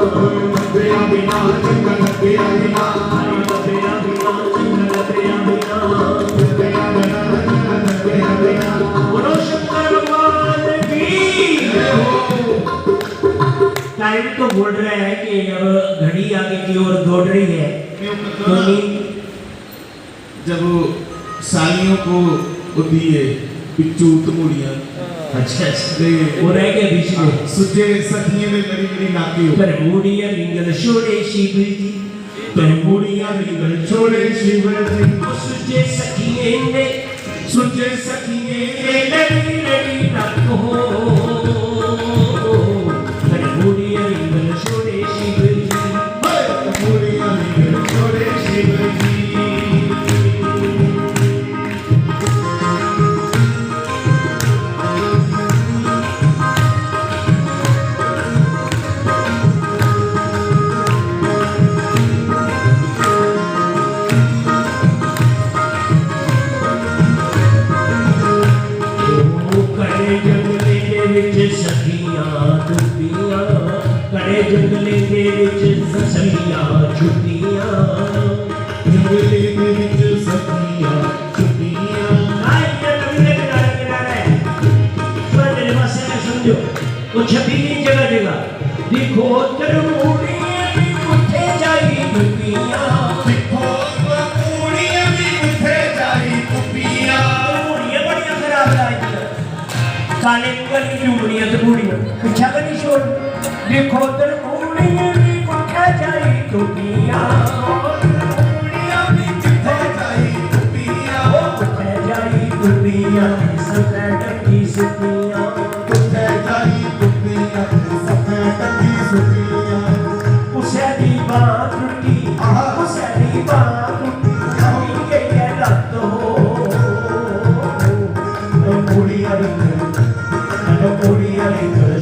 लबया बिना चंग लबया बिना लबया बिना चंग लबया बिना लबया बिना चंग लबया बिना बोलो शंकर भगवान की टाइम तो बोल रहा है कि अब घड़ी आगे की ओर दौड़ रही है तो जब सालियों को दिए पिच्चू तमूड़ियां अच्छा वो रह गए बीच में सुजे सखियां ने मेरी मेरी नाकी पर बूढ़िया लिंगल छोड़े शिव जी पर बूढ़िया लिंगल छोड़े शिव जी सुजे सखिए ने सुजे सखिए लड़ी लड़ी तक हो पर बूढ़िया लिंगल छोड़े शिव जी बूढ़िया लिंगल छोड़े शिव जी कड़े जंगले दे विच सखियां छुट्टियां जंगले दे विच सखियां छुट्टियां आई ये किनारे सुन ले बस समझो वो छपी जगह जगह देखो तरमुड़ी भी उठे जाई दुनिया देखो तरमुड़ी भी उठे जाई दुनिया तरमुड़ी बड़ी खराब लाई काले गली चूड़ियां तरमुड़ियां अच्छा कनी छोड़ देखो तरमुड़ी भी उठे जाई दुनिया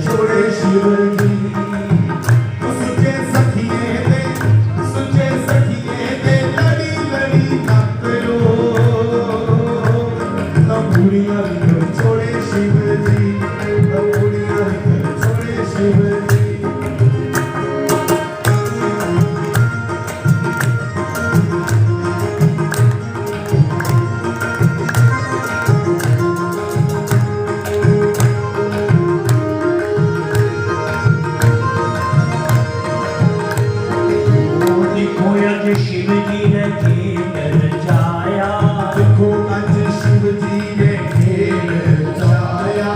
छोड़े शिव जी सुचे सखिए दे लड़ी लड़ी तक लो बुढ़िया छोड़े शिव जी बुढ़िया छोड़े शिव जी शिव जी ने खेल जाया देखो आज शिव जी ने खेल जाया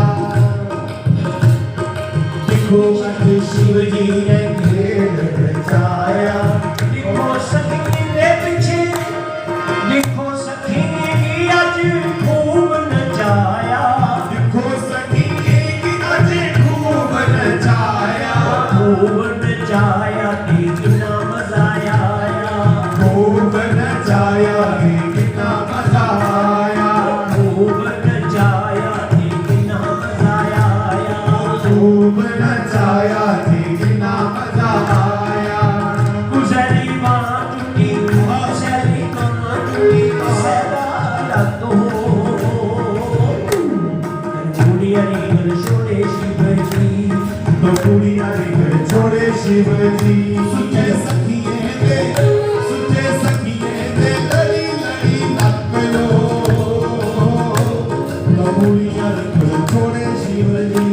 देखो आज शिव जी ने खेल जाया देखो सखी ने पीछे देखो सखी ने आज खूब नचाया देखो सखी ने आज खूब नचाया कितना मजा आया खूब नचाया कितना मजा आया खूब नचाया कितना मजा आया खूब नचाया कितना मजा आया गुजरी माँ टूटी गुजरी माँ टूटी सदा तो बुढ़िया रे छोड़े शिव जी तो बुढ़िया रे छोड़े शिव जी सुचे सखिए दे लड़ी लड़ी तक लो तो बुढ़िया रे छोड़े शिव जी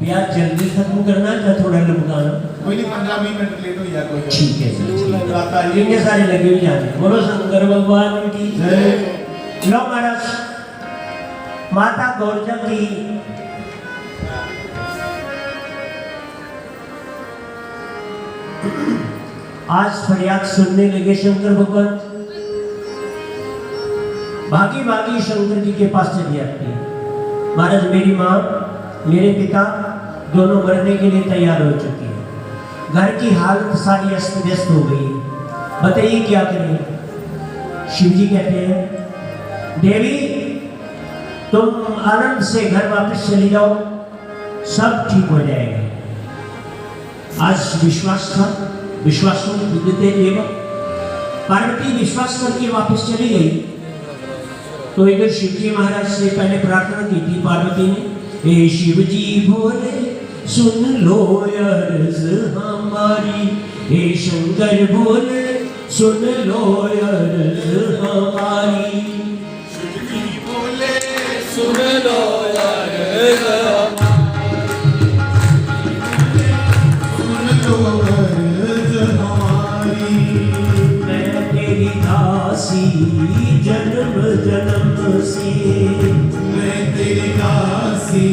यार जल्दी खत्म करना या थोड़ा लुभाना कोई नहीं 15-20 मिनट लेट हो या कोई ठीक है सर लगाता है इतने सारे लगे हुए जाने बोलो शंकर भगवान की जय लो महाराज माता गौरजा की आज फरियाद सुनने लगे शंकर भगवान भागी भागी शंकर जी के पास चली आती है महाराज मेरी माँ मेरे पिता दोनों मरने के लिए तैयार हो चुकी है घर की हालत सारी अस्त व्यस्त हो गई है बताइए क्या करें शिव जी कहते हैं देवी तुम आनंद से घर वापस चली जाओ सब ठीक हो जाएगा आज विश्वास था विश्वास देते एवं पार्वती विश्वास करके वापस चली गई तो इधर शिव जी महाराज से पहले प्रार्थना की थी पार्वती ने हे शिव जी बोले सुन लो अर्ज हमारी हे शंकर बोले सुन लो अर्ज हमारी शिव जी बोले सुन लो अर्ज हमारी मैं तेरी दासी जन्म जन्म से मैं तेरी दासी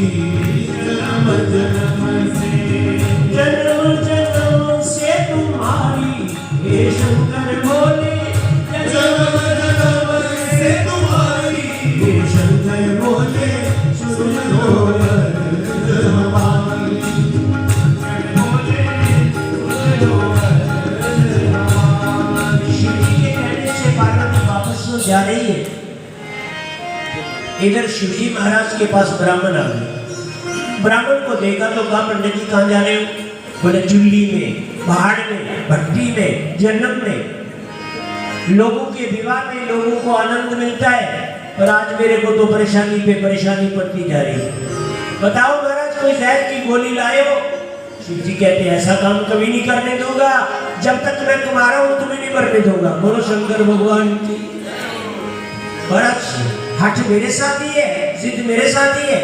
जन्म जन्म से तुम्हारी हे शंकर बोले जन्म जन्म से तुम्हारी हे शंकर बोले सुन लो अर्ज हमारी जा रही है इधर शिवजी महाराज के पास ब्राह्मण आ गए ब्राह्मण को देखा तो कहा पंडित जी कहाँ जा रहे हो बोले चुल्ली में पहाड़ में भट्टी में जन्नत में लोगों के विवाह में लोगों को आनंद मिलता है पर आज मेरे को तो परेशानी पे परेशानी पड़ती जा रही है बताओ महाराज कोई जहर की गोली लाए हो शिव जी कहते हैं ऐसा काम कभी नहीं करने दूंगा जब तक मैं तुम्हारा हूं तुम्हें नहीं मरने दूंगा बोलो शंकर भगवान की महाराज हठ मेरे साथ ही है जिद मेरे साथ ही है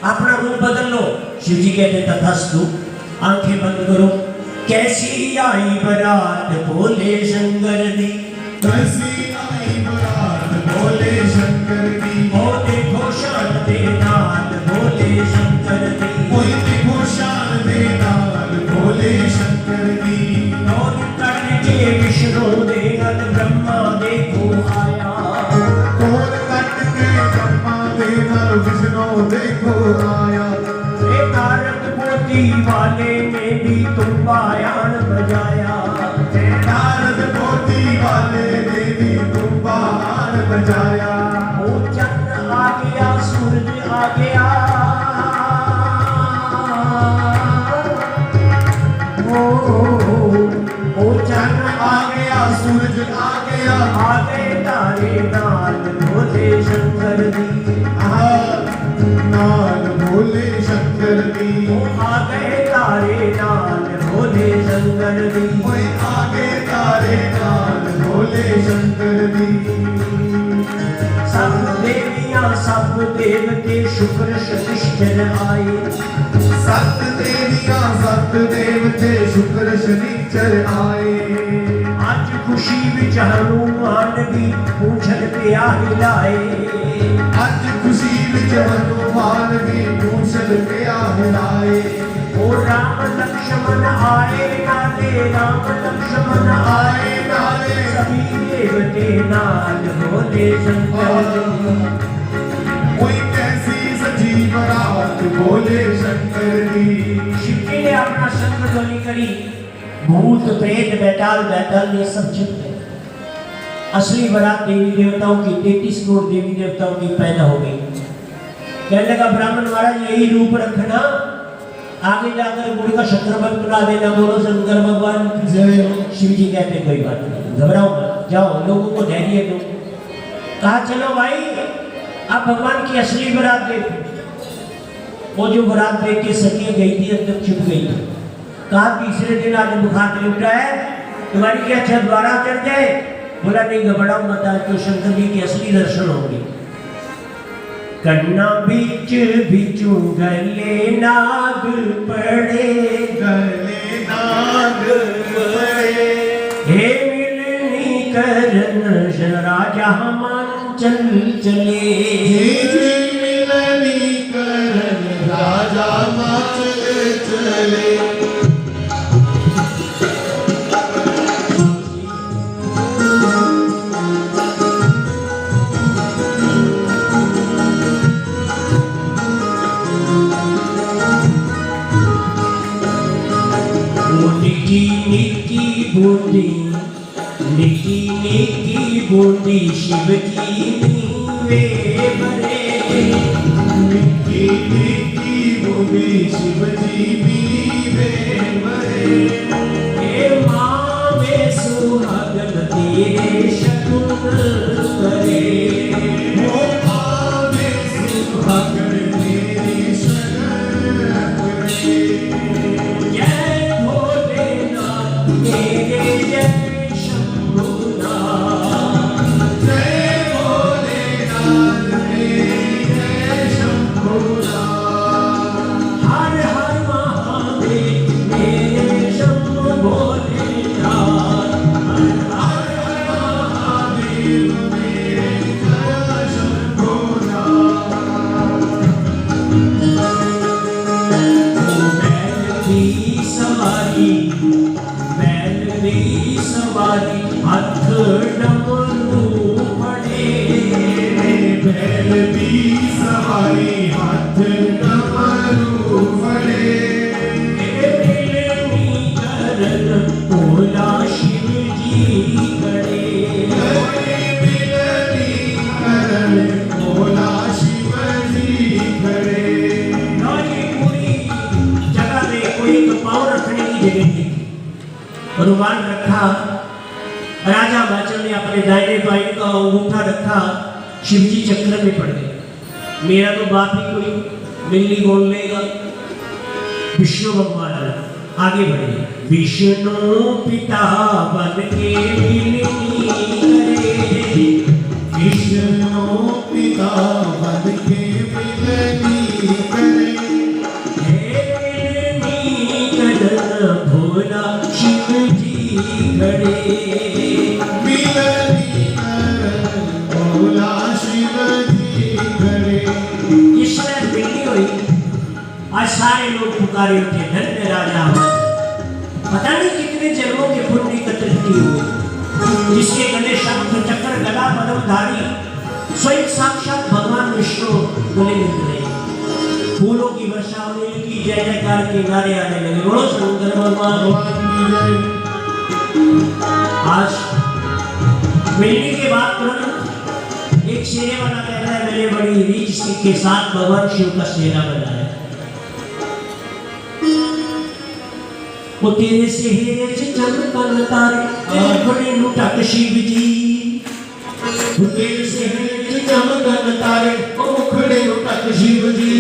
अपना रूप बदल लो शिव जी कहते तथास्तु आंखें बंद करो कैसी आई बारात बोले शंकर दी कैसी आई बारात बोले शंकर दी ओ देखो शान दे नाथ बोले शंकर दी कोई देखो शान दे नाथ बोले शंकर दी और करके विष्णु देवत ब्रह्मा देखो आया और कट के ब्रह्मा दे नाथ विष्णु देखो आया नारद पोती वाले ने भी तुम बायान बजाया नारद मोती वाले ने भी तुम्बार बजाया। ओ चंद्र आ गया, सूरज आ गया, ओ चंद्र आ गया सूरज आ गया, आ गए तारे नाल भोले शंकर दी। नाल भोले शंकर दी। आ गए तारे नाल भोले शंकर दी। ओए आ गए तारे नाल भोले शंकर दी। सब देवियां सब देवते शुक्र शनिश्चर आए। सत देवियां सत देवते शुक्र शनिचर आए। आज खुशी विच हनुमान भी पूछन पिया हिलाए। अज खुशी विच हनुमान भी मूसल पिया हिलाए। ओ राम लक्ष्मण आए नाले, राम लक्ष्मण आए नाले, सभी देवते नाल भोले शंकर दी। कोई कैसी सजी बरात भोले शंकर दी। शिव जी ने अपना शंख ध्वनि करी, भूत प्रेत बैताल बैताल ये सब छिप गए। असली बारात देवी देवताओं की 33 करोड़ देवी देवताओं की पैदा हो गई। कहने लगा ब्राह्मण महाराज यही रूप रखना, आगे जाकर गुरु का शक्रबंध बना देना। बोलो शंकर भगवान की जय हो। शिव जी कहते कोई बात नहीं, घबराओ मत, जाओ लोगों को धैर्य दो। कहा चलो भाई अब भगवान की असली बारात देखो। वो जो बारात देख के सखियां गई थी अंदर छुप गई। कहा तीसरे दिन आज बुखार नहीं उठा है, तुम्हारी क्या छत द्वारा चढ़ जाए? बोला नहीं घबराओ मत, आज तो शंकर जी के असली दर्शन होंगे। कन्ना बीच बिचू गले नाग पड़े, गले नाग पड़े। हे मिलनी करन राजा मान चल चले। जी मिलनी करन राजा माचल चले। निकी बूंदी, निकी निकी बूंदी शिव की नीवे भरे। निकी निकी बूंदी शिव जी पीवे भरे। हे माँ में सुहागन तेरे शगुन करे। ओ माँ में सुहागन तेरे शगन करे। जय भोलेनाथ तेरे जय शंभुनाथ। जय भोलेनाथ तेरे जय शंभुनाथ। हर हर महादेव मेरे शंभु भोलेनाथ। हर हर महादेव मेरे जय शंभुनाथ। बैल की सवारी हाथ डमरू पड़े। बैल की सवारी हाथ डमरू पड़े। मिलनी करन भोला शिव जी खड़े। मिलनी करन भोला शिव जी खड़े। पूरी जगह में कोई एक पाँव रखने की जगह नहीं थी। रुमाल रखा, राजा हिमाचल ने अपने दाहिने बाएं का अंगूठा रखा, शिवजी चक्र में पड़ गए। मेरा तो बाप ही कोई मिलनी बोल लेगा। विष्णु भगवान आगे बढ़े। विष्णु पिता बन के मिलनी करे। विष्णु पिता बन के मिलनी करे। भोला शिव जी खड़े। मिलनी करन भोला शिव जी खड़े। इस समय मिलनी हुई, आज सारे लोग पुकारे उठे धन्य राजा। पता नहीं कितने जन्मों के पुण्य एकत्रित किए हुए, जिसके गले शंख चक्र गदा पद्मधारी स्वयं साक्षात भगवान विष्णु गले मिल रहे। फूलों की वर्षा होने लगी, जय जयकार के नारे आने लगे। बोलो शंकर भगवान भगवान की जय। आज मिलने के बाद तुरंत एक शेरे वाला कह रहा है मैंने बड़ी रीच के साथ भगवान शिव का शेरा बनाया। वो तेरे सेहरे च चमकन तारे तेरे बड़े लुटक शिव जी। वो तेरे सेहरे च चमकन तारे ओ मुखड़े लुटक शिव जी।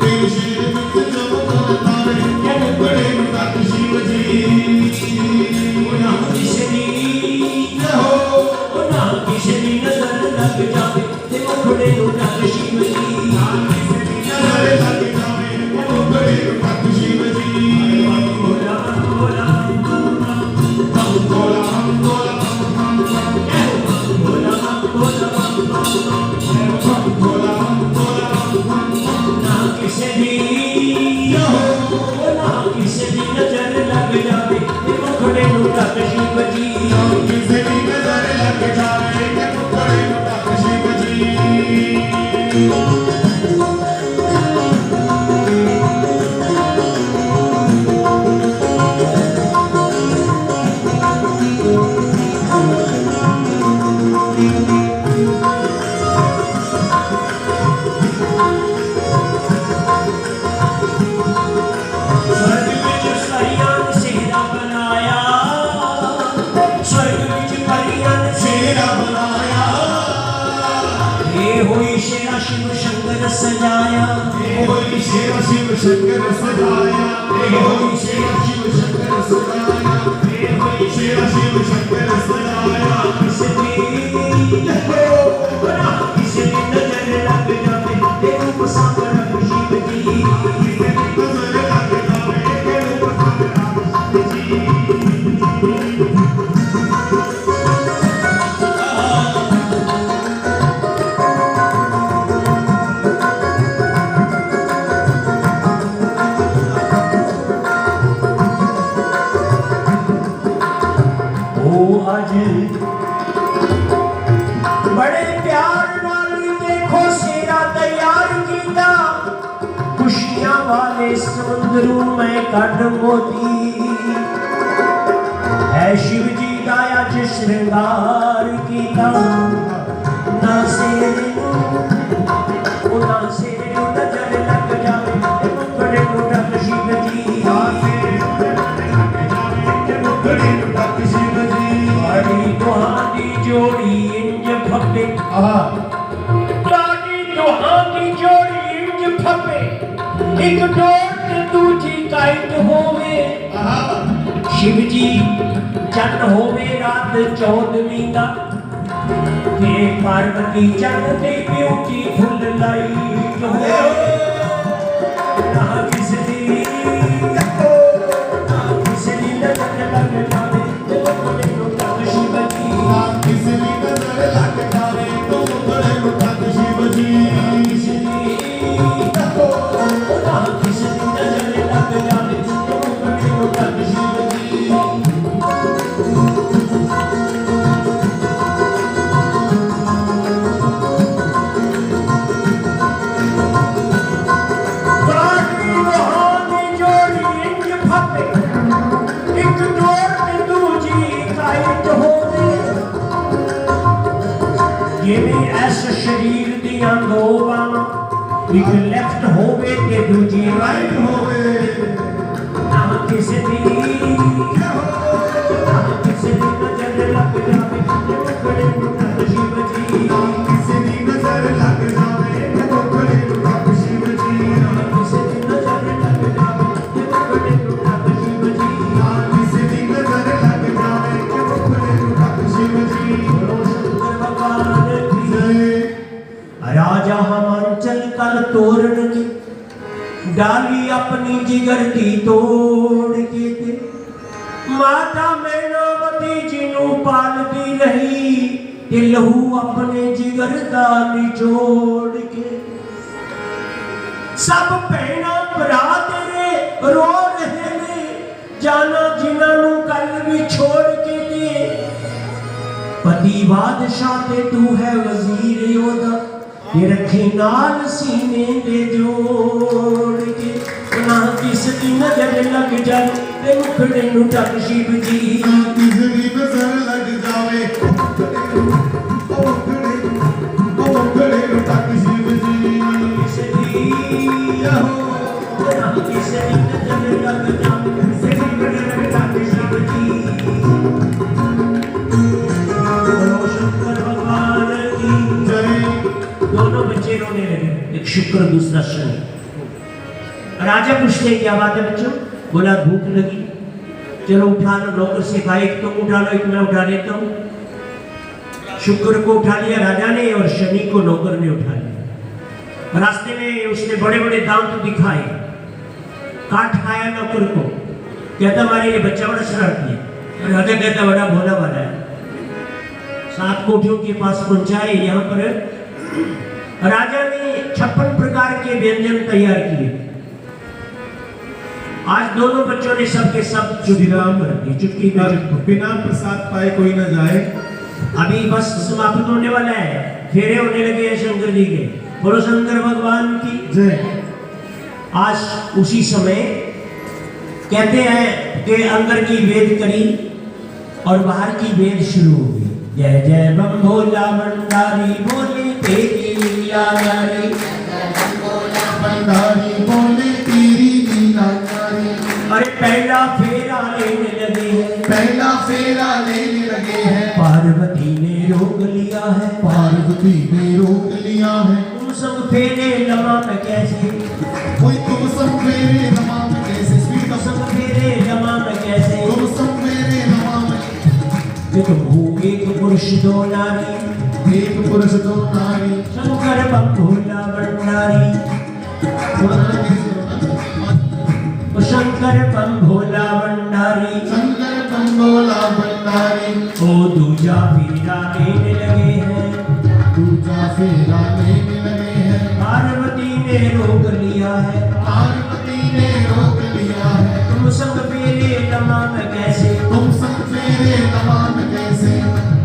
तेरे सेहरे च चमकन तारे ओ मुखड़े लुटक शिव जी। ओ ना किसे दी हो ओ ना किसे दी नजर लग जावे ते मुखड़े लुटक शिव जी। ना किसे दी नजर लग जावे ते मुखड़े लुटक शिव जी। भोला भोला भोला शिव शंकर सजाया होई शेरा शिव शंकर सजाया होई शेरा शिव शंकर सजाया होई शेरा शिव शंकर सजाया। किसे नजर लग जावे ते रूप सांवरा शिव जी। किसे नजर लग जावे ते रूप सांवरा शिव जी। बड़े प्यार नाल देखो सेरा तैयार कीता खुशियां वाले समुद्रों में कट मोती है शिव जी का अज श्रृंगार कीता। ना सेरे नजर लग जावे मुखड़े लुटक शिव जी। ना सेरे मुखड़े लुटक शिव जी। बड़ी दुहानी जोड़ी इंज फपे ताड़ी दुहानी जोड़ी इंज फपे एक डोर ते दूजी काइट होवे। शिव जी चंद होवे रात 14वीं दा ते पार्वती चंद ते ब्यूटीफुल लाइट होवे। ना किसे दी नजर लग जावे ते मुखड़े लुटक शिव जी। ना किसे दी नजर लग जावे तो मुखड़े लुटक शिव जी। किसे दी ना किसे दी नजर लग जावे तो मुखड़े लुटक शिव जी। ऐसे शरीर दियां दो बावां एक लेफ्ट होवे ते दूजी राइट होवे। ना किसे दी नजर लग जावे ते मुखड़े लुटक शिव जी। ना किसे दी नजर लग जावे ते मुखड़े लुटक शिव जी। ना किसे दी नजर लग जावे ते मुखड़े लुटक शिव जी। ना किसे दी नजर लग जावे ते मुखड़े लुटक शिव जी। बोलो शंकर भगवान राजा हिमाचल कल तोरण के डाली अपनी जिगर की तोड़ के ते माता मैनावती जिनू पालती रही ते लहू अपने जिगर का निचोड़ के। सब भैना भरा तेरे रो रहे ने जाना जिन्होंने कल भी छोड़ के ते पति बादशाह ते तू है वजीर योदा ये रखी नाल सीने दे जोड़ के ना किस दी नजर लग जाए ते मुखड़े नु टक शिव जी किसकी नजर लग जावे ओ खड़े टक शिव जी किस दी हो ना किस दी नजर लग जाए किस दी नजर टक शिव जी बोलो शंकर भगवान की जय। दोनों बच्चे रोने लगे, एक शुक्र दूसरा शनि। राजा पूछते क्या बात है बच्चों? बोला भूख लगी, चलो उठा लो। नौकर से कहा एक तुम उठा लो, एक मैं उठा लेता हूँ। शुक्र को उठा लिया राजा ने और शनि को नौकर ने उठा लिया। रास्ते में उसने बड़े बड़े दांत दिखाए, काट खाया नौकर को, कहता हमारे ये बच्चा बड़ा शरारती है। राजा कहता बड़ा भोला वाला है। 7 कोठियों के पास पहुंचाए। यहाँ पर राजा ने 56 प्रकार के व्यंजन तैयार किए। आज दोनों बच्चों ने सबके सब चुटकियां कर दी, चुटकी में चुटकी। बिना प्रसाद पाए कोई न जाए। अभी बस समाप्त होने वाला है, फेरे होने लगे हैं शंकर जी के। बोलो शंकर भगवान की जय। आज उसी समय कहते हैं कि अंदर की वेद करी और बाहर की वेद शुरू हो गई। जय जय बम भोला भंडारी बोले तेरी लीला न्यारी, भंडारी बोले तेरी लीला न्यारी। अरे पहला फेरा लेने लगे हैं, पहला फेरा लेने लगे हैं। पार्वती ने रोक लिया है, पार्वती ने रोक लिया है। तुम सब फेरे लमा में कैसे, कोई तुम सब फेरे रमा में कैसे, तुम सब फेरे लमा में कैसे, तुम सब फेरे रमा में। कि तुम हो एक पुरुष दो नारी, एक पुरुष दो नारी। शंकर बम भोला भंडारी, शंकर बम भोला भंडारी, शंकर बम भोला भंडारी। ओ दूजा फेरा लेने लगे हैं, दूजा फेरा लेने लगे हैं। पार्वती ने रोक लिया है, पार्वती ने रोक लिया है। तुम सब फेरे लमा में कैसे, तुम सब फेरे रमा में कैसे।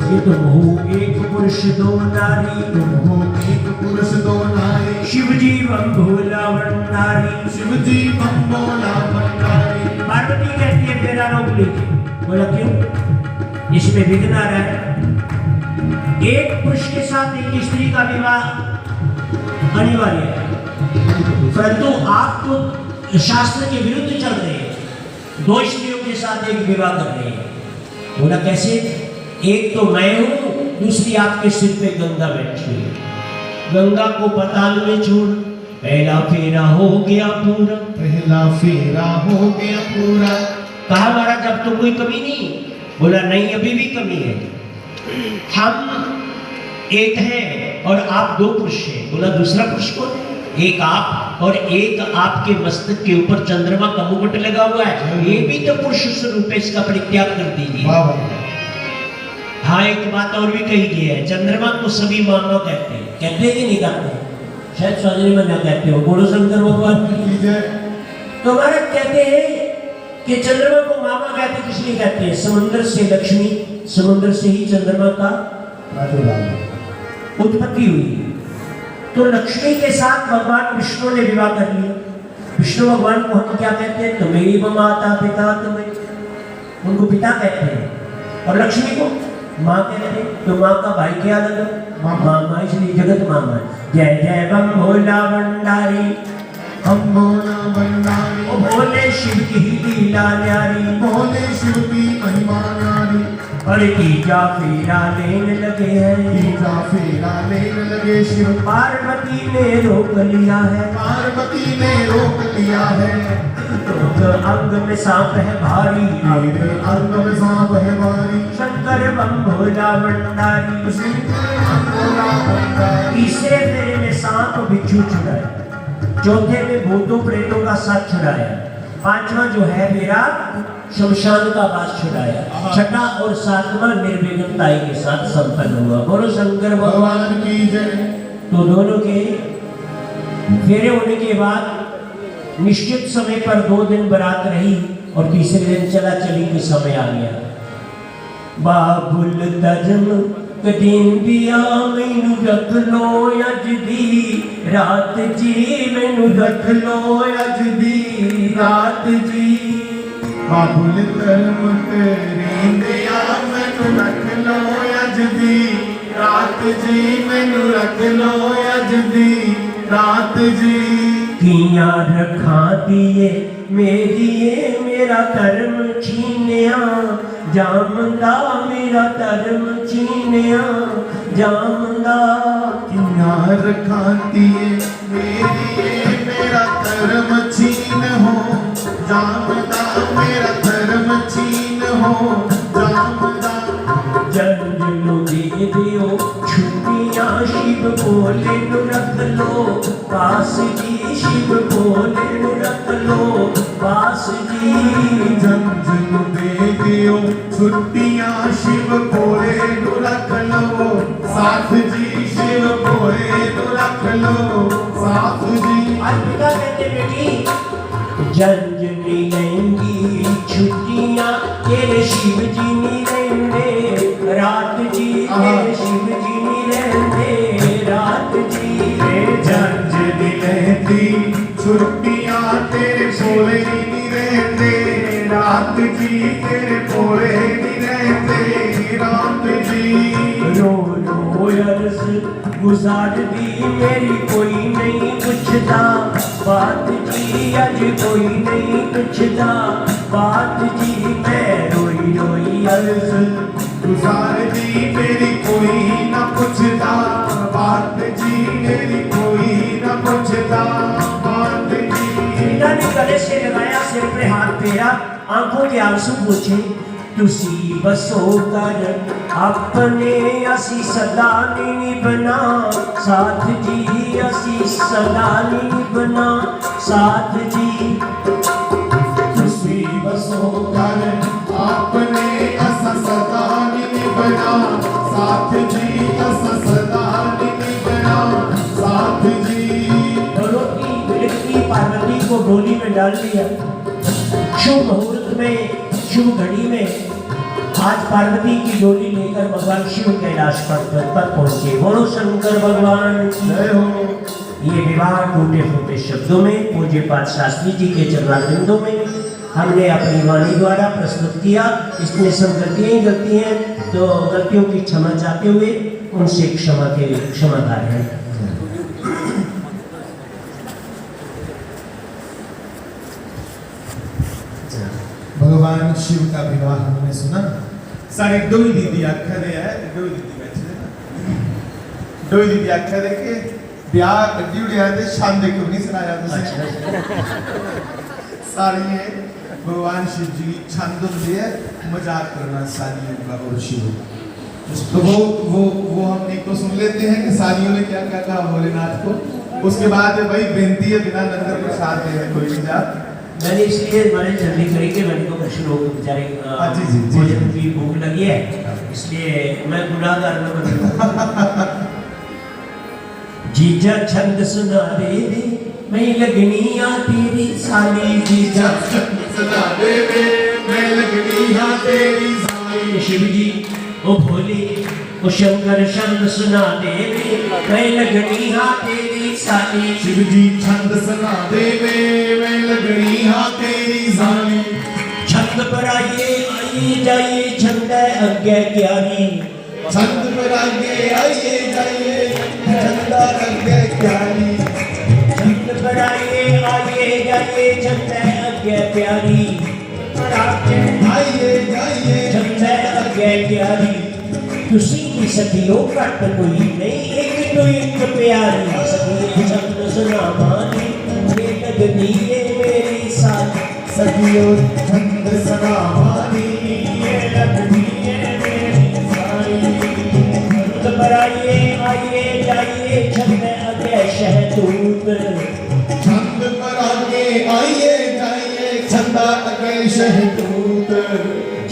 कि तुम हो एक पुरुष दो नारी, तुम हो एक पुरुष दो नारी। शिव जी बम भोला भंडारी। शिव जी बम भोला भंडारी। पार्वती कहती है फेरा रोक लीजिए। बोला क्यों? इसमें विघ्न आ रहा है। एक पुरुष के साथ एक स्त्री का विवाह अनिवार्य है, परंतु आप तो शास्त्र के विरुद्ध चल रहे हैं, 2 स्त्रियों के साथ एक विवाह कर रहे हैं। बोला कैसे? एक तो मैं हूं, दूसरी आपके सिर पे गंगा बैठी है। गंगा को पाताल में छोड़, पहला फेरा हो गया पूरा। पहला फेरा हो गया पूरा। कहा महाराज अब तो कोई कमी नहीं। बोला नहीं, अभी भी कमी है। हम एक हैं और आप 2 पुरुष हैं। बोला दूसरा पुरुष कौन है? एक आप और एक आपके मस्तक के ऊपर चंद्रमा का मुकुट लगा हुआ है, ये भी तो पुरुष स्वरूप है, इसका परित्याग कर दीजिए। हाँ, एक बात और भी कही गई है, चंद्रमा को सभी मामा कहते हैं। कहते हैं कि नहीं कहते? शायद स्वामी में ना कहते हो। बोलो शंकर भगवान की जय। तो महाराज कहते हैं कि चंद्रमा को मामा कहते किस लिए कहते हैं? समुद्र से लक्ष्मी, समुद्र से ही चंद्रमा का उत्पत्ति हुई। तो लक्ष्मी के साथ भगवान विष्णु ने विवाह कर लिया। विष्णु भगवान को हम क्या कहते हैं? तुम्हें माता पिता, तुम्हें, उनको पिता कहते हैं। और लक्ष्मी को माँ कहते हैं। तो माँ का भाई क्या लगा? मामा, इसलिए जगत मामा है। जय जय बम भोला भंडारी, हम भोला भंडारी। ओ भोले शिव की लीला न्यारी, भोले शिव की महिमा न्यारी। अरे तीजा फेरा लेने लगे हैं, तीजा फेरा लेने लगे शिव। पार्वती ने रोक लिया है, पार्वती ने रोक लिया है। अंग में सांप है भारी, मेरे अंग में सांप है भारी। शंकर बम भोला भंडारी, शंकर बम भोला भंडारी। तीसरे फेरे में सांप बिच्छू छुड़ाए, चौथे में भूतों प्रेतों का साथ छुड़ाया, 5वां जो है मेरा शमशान का वास छुड़ाया, 6वां और 7वां निर्विघ्नताई के साथ संपन्न हुआ। बोलो शंकर भगवान की जय। तो दोनों के फेरे होने के बाद निश्चित समय पर 2 दिन बारात रही और तीसरे दिन चला चली के समय आ गया। बाबुल तजम कदीम दिया मैनू रख लो अज दी रात जी, मैनू रख लो अज दी रात जी। बाबुल धर्म करींदिया मैनू रख लो अज दी रात जी, मैनू रख लो अज दी रात जी। किया रखा दिए मेरिए मेरा धर्म छीनिया, जामदा मेरा धर्म छीनिया जामदा। किया रखाती मेरी मेरा धर्म छीन हो जामदा, मेरा धर्म छीन हो जामदा। जंजलू दे दियो छुट्टियां शिव भोले नु रख लो पास जी, शिव भोले नु रख लो पास जी। जंजलू दे दियो छुट्टियां शिव भोले नु रख लो साथ जी, शिव भोले नु रख लो साथ जी। आज पिता कहते बेटी जंजनी लेंगी छुट्टियां तेरे शिव जी नी लेंदे रात जी, तेरे शिव जी नी लेंदे रात जी। जंजनी लेंदी छुट्टियां तेरे भोले नी रहंदे रात जी, तेरे भोले नी रहंदे रात जी। रो रो अर्ज गुजार दी मेरी कोई नहीं पूछता बात जी, अज कोई नहीं पूछता बात जी। मैं रोई रोई अर्ज गुजार दी मेरी कोई ना पूछता बात जी, मेरी कोई ना पूछता बात जी। पिता ने गले से लगाया, सिर पे हाथ फेरा, आंखों के आंसू पूछे तुसी बसो कर अपने असी सदा नहीं बना साथ जी, असी सदा नहीं बना साथ जी। तुसी बसो कर अपने असा सदा नहीं बना साथ जी, असा सदा नहीं बना साथ जी। घरों की बिलखती पार्वती को डोली में डाल दिया। शुभ मुहूर्त में, शुभ घड़ी में आज पार्वती की डोली लेकर भगवान शिव कैलाश पर्वत पर पहुंचे। बोलो शंकर भगवान की जय हो। ये विवाह टूटे फूटे शब्दों में पूज्य पाठ शास्त्री जी के चरणारविंदों में हमने अपनी वाणी द्वारा प्रस्तुत किया। इसमें सब गलतियां ही गलती हैं, तो गलतियों की क्षमा चाहते हुए उनसे क्षमादार हैं। भगवान शिव का विवाह हमने सुना। सारे दो ही दीदी आखा दे है, दो ही दीदी बैठे हैं ना, दो ही दीदी आखा दे के ब्याह कड्डी उड़िया दे शाम दे क्यों नहीं सुनाया तुझे। सारी ये भगवान शिव जी छंद दिए मजाक करना सारियों का और शिव। तो वो हम एक तो सुन लेते हैं कि सारियों ने क्या क्या कहा भोलेनाथ को। उसके बाद भाई बेनती है बिना लंगर प्रसाद दे कोई नहीं जा। मैंने इसलिए हमारे जल्दी करी कि मैंने को कुछ लोग बेचारे भोजन की भूख लगी है, इसलिए मैं गुनाहगार न बनूं। जीजा छंद सुना दे रे मैं लगनी आ तेरी साली, जीजा छंद सुना दे रे मैं लगनी आ तेरी साली। शिव जी ओ भोले ओ शंकर छंद सुना दे रे मैं लगनी आ तेरी साली। शिव जी छंद सुना दे रे मैं लगनी आ तेरी साली। छंद पर आइए जाइए छंद अज्ञा क्यारी, छंद पर आगे आइए जाइए छंद अज्ञा क्यारी। छंद पर आइए जाइए छंद अज्ञा प्यारी, आइए जाइए छंद अज्ञा क्यारी। तुसी की सखियों घट कोई नहीं, एक तो एक प्यारी सखी छंद सुना मानी ये लगनी है मेरी साली। सखियों छंद सुना मानी ये लगनी है मेरी साली। छंद पर आइए जाइए छंद अज्ञा शहतूत, छंद पर आगे आइए जाइए छंद अज्ञा शहतूत।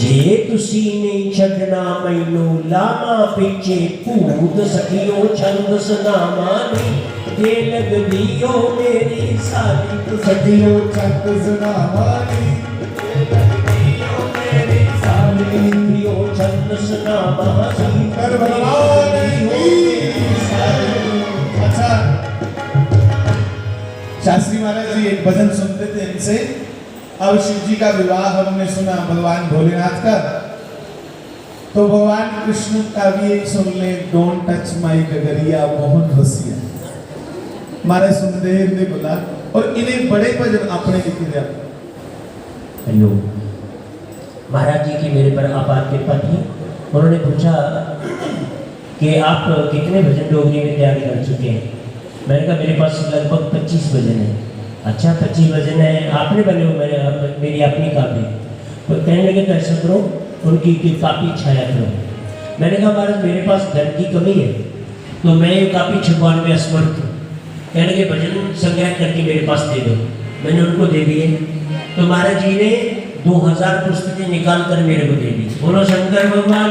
जे तुसी नहीं छड़ना मैनू लामा पिछे भूत सखियों छंद सुना मानी ये लगदी ओ मेरी साली। सखियों छंद सुना मानी ये लगदी ओ मेरी साली। सखियों छंद सुना मानी कर भगवान महाराज जी एक भजन सुनते थे इनसे। अब शिव जी का विवाह हमने सुना भगवान भोलेनाथ का, तो भगवान कृष्ण का भी एक सुन ले, डोंट टच माई गगरिया मोहन रसिया। महाराज सुखदेव ने बोला, और इन्हें बड़े भजन अपने लिखे थे। हेलो, महाराज जी की मेरे पर अपार कृपा थी। उन्होंने पूछा कि आप कितने भजन डोगरी में तैयारी कर चुके हैं। मैंने कहा मेरे पास लगभग 25 भजन है। अच्छा 25 भजन है, आपने बने हो, मेरी अपनी कापी। तो कहने लगे तो ऐसा करो, उनकी कापी छाया करो। मैंने कहा महाराज मेरे पास धन की कमी है, तो मैं ये कापी छपवाने में असमर्थ हूँ। कहने लगे भजन संग्रह करके मेरे पास दे दो। मैंने उनको दे दिए। तो महाराज जी ने 2000 पुस्तकें निकाल कर मेरे को दे दी। बोलो शंकर भगवान।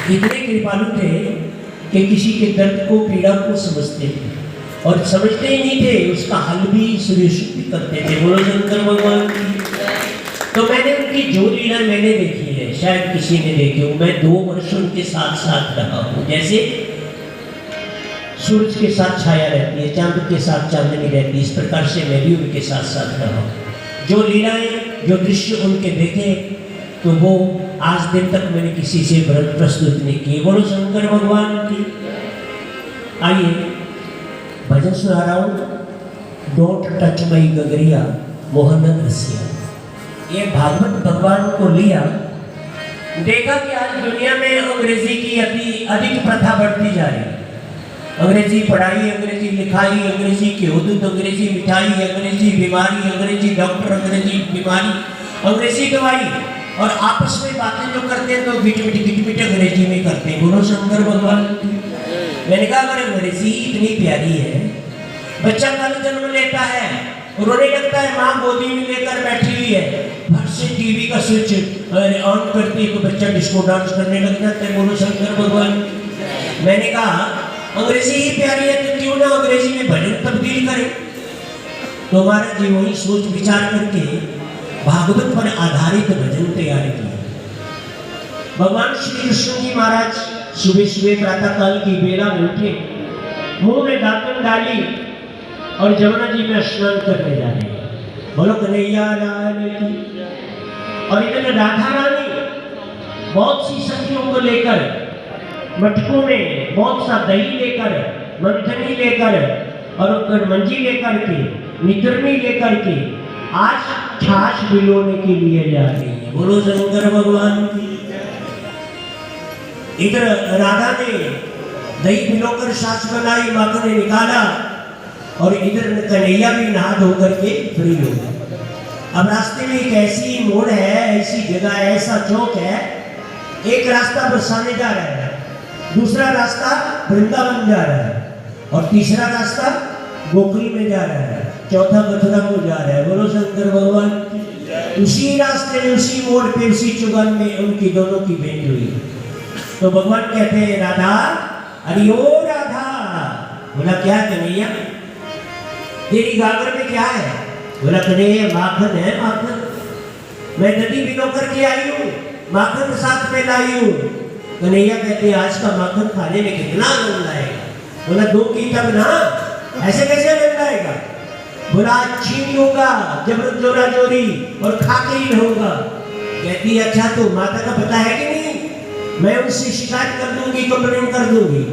इतने कृपालु थे कि किसी के दर्द को, पीड़ा को समझते थे, और समझते ही नहीं थे उसका हल भी सुनिश्चित भी करते थे। बोलो शंकर भगवान की। तो मैंने उनकी जो लीला मैंने देखी है, शायद किसी ने देखी हो। मैं 2 वर्ष उनके साथ साथ रहा हूँ। जैसे सूरज के साथ छाया रहती है, चांद के साथ चांदनी रहती है, इस प्रकार से मैं भी उनके साथ साथ रहा हूँ। जो लीलाएं, जो दृश्य उनके देखे, तो वो आज दिन तक मैंने किसी से प्रस्तुत नहीं किए। बोलो शंकर भगवान की। आइए भजन सुना रहा हूँ, डोंट टच माई गगरिया मोहन रसिया। ये भागवत भगवान को लिया, देखा कि आज दुनिया में अंग्रेजी की अधिक प्रथा बढ़ती जा रही है। अंग्रेजी पढ़ाई, अंग्रेजी लिखाई, अंग्रेजी की हुदूद, अंग्रेजी मिठाई, अंग्रेजी बीमारी, अंग्रेजी डॉक्टर, अंग्रेजी बीमारी, अंग्रेजी दवाई, और आपस में बातें जो करते हैं तो गिट अंग्रेजी में करते हैं। बोलो शंकर भगवान। मैंने कहा अगर अंग्रेजी इतनी प्यारी है, बच्चा कल जन्म लेता है, रोने लगता है, माँ गोदी में लेकर बैठी हुई है, फट से टीवी का स्विच ऑन करती है तो बच्चा डिस्को डांस करने लग जाता है। बोलो शंकर भगवान। मैंने कहा अंग्रेजी ही प्यारी है तो क्यों ना अंग्रेजी में भजन तब्दील करें। तो महाराज जी वही सोच विचार करके भागवत पर आधारित भजन तैयार किए। भगवान श्री कृष्ण जी महाराज सुबह सुबह प्रातः काल की बेला में उठे, मुंह में दातन डाली और जमुना जी में स्नान करने जा रहे हैं। बोलो कन्हैया लाल की। और इधर राधा रानी बहुत सी सखियों को लेकर मटकों में बहुत सा दही लेकर, मंथनी लेकर और मंजी लेकर के, नितरनी लेकर के आज छाछ बिलोने के लिए जा रही है। बोलो शंकर भगवान की। इधर राधा ने दही पिलोकर छाछ बनाई, माखन ने निकाला, और इधर कन्हैया भी नहा धो करके फ्री हो गया। अब रास्ते में एक ऐसी मोड़ है, ऐसी जगह, ऐसा चौक है, एक रास्ता बरसाने जा रहा है, दूसरा रास्ता वृंदावन जा रहा है, और तीसरा रास्ता गोकुल में जा रहा है, चौथा मथुरा को जा रहा है। बोलो शंकर भगवान। उसी रास्ते में, उसी मोड़ पे, उसी चुगन में उनकी दोनों की भेंट हुई। तो भगवान कहते हैं राधा, अरे ओ राधा। बोला क्या कन्हैया, तेरी गागर में क्या है? बोला कन्हैया माखन है, माखन। मैं नदी बिलो करके आई हूँ, माखन साथ में लाई हूँ। कन्हैया कहते हैं आज का माखन खाने में कितना आनंद आएगा। बोला 2 की तब ना, ऐसे कैसे आनंद आएगा? बोला अच्छी नहीं होगा, जबर जोरा जोरी और खा के ही रहूंगा। कहती है अच्छा तो माता का पता है कि नहीं? मैं उनसे शिकायत कर दूंगी, कंप्लेन कर दूंगी।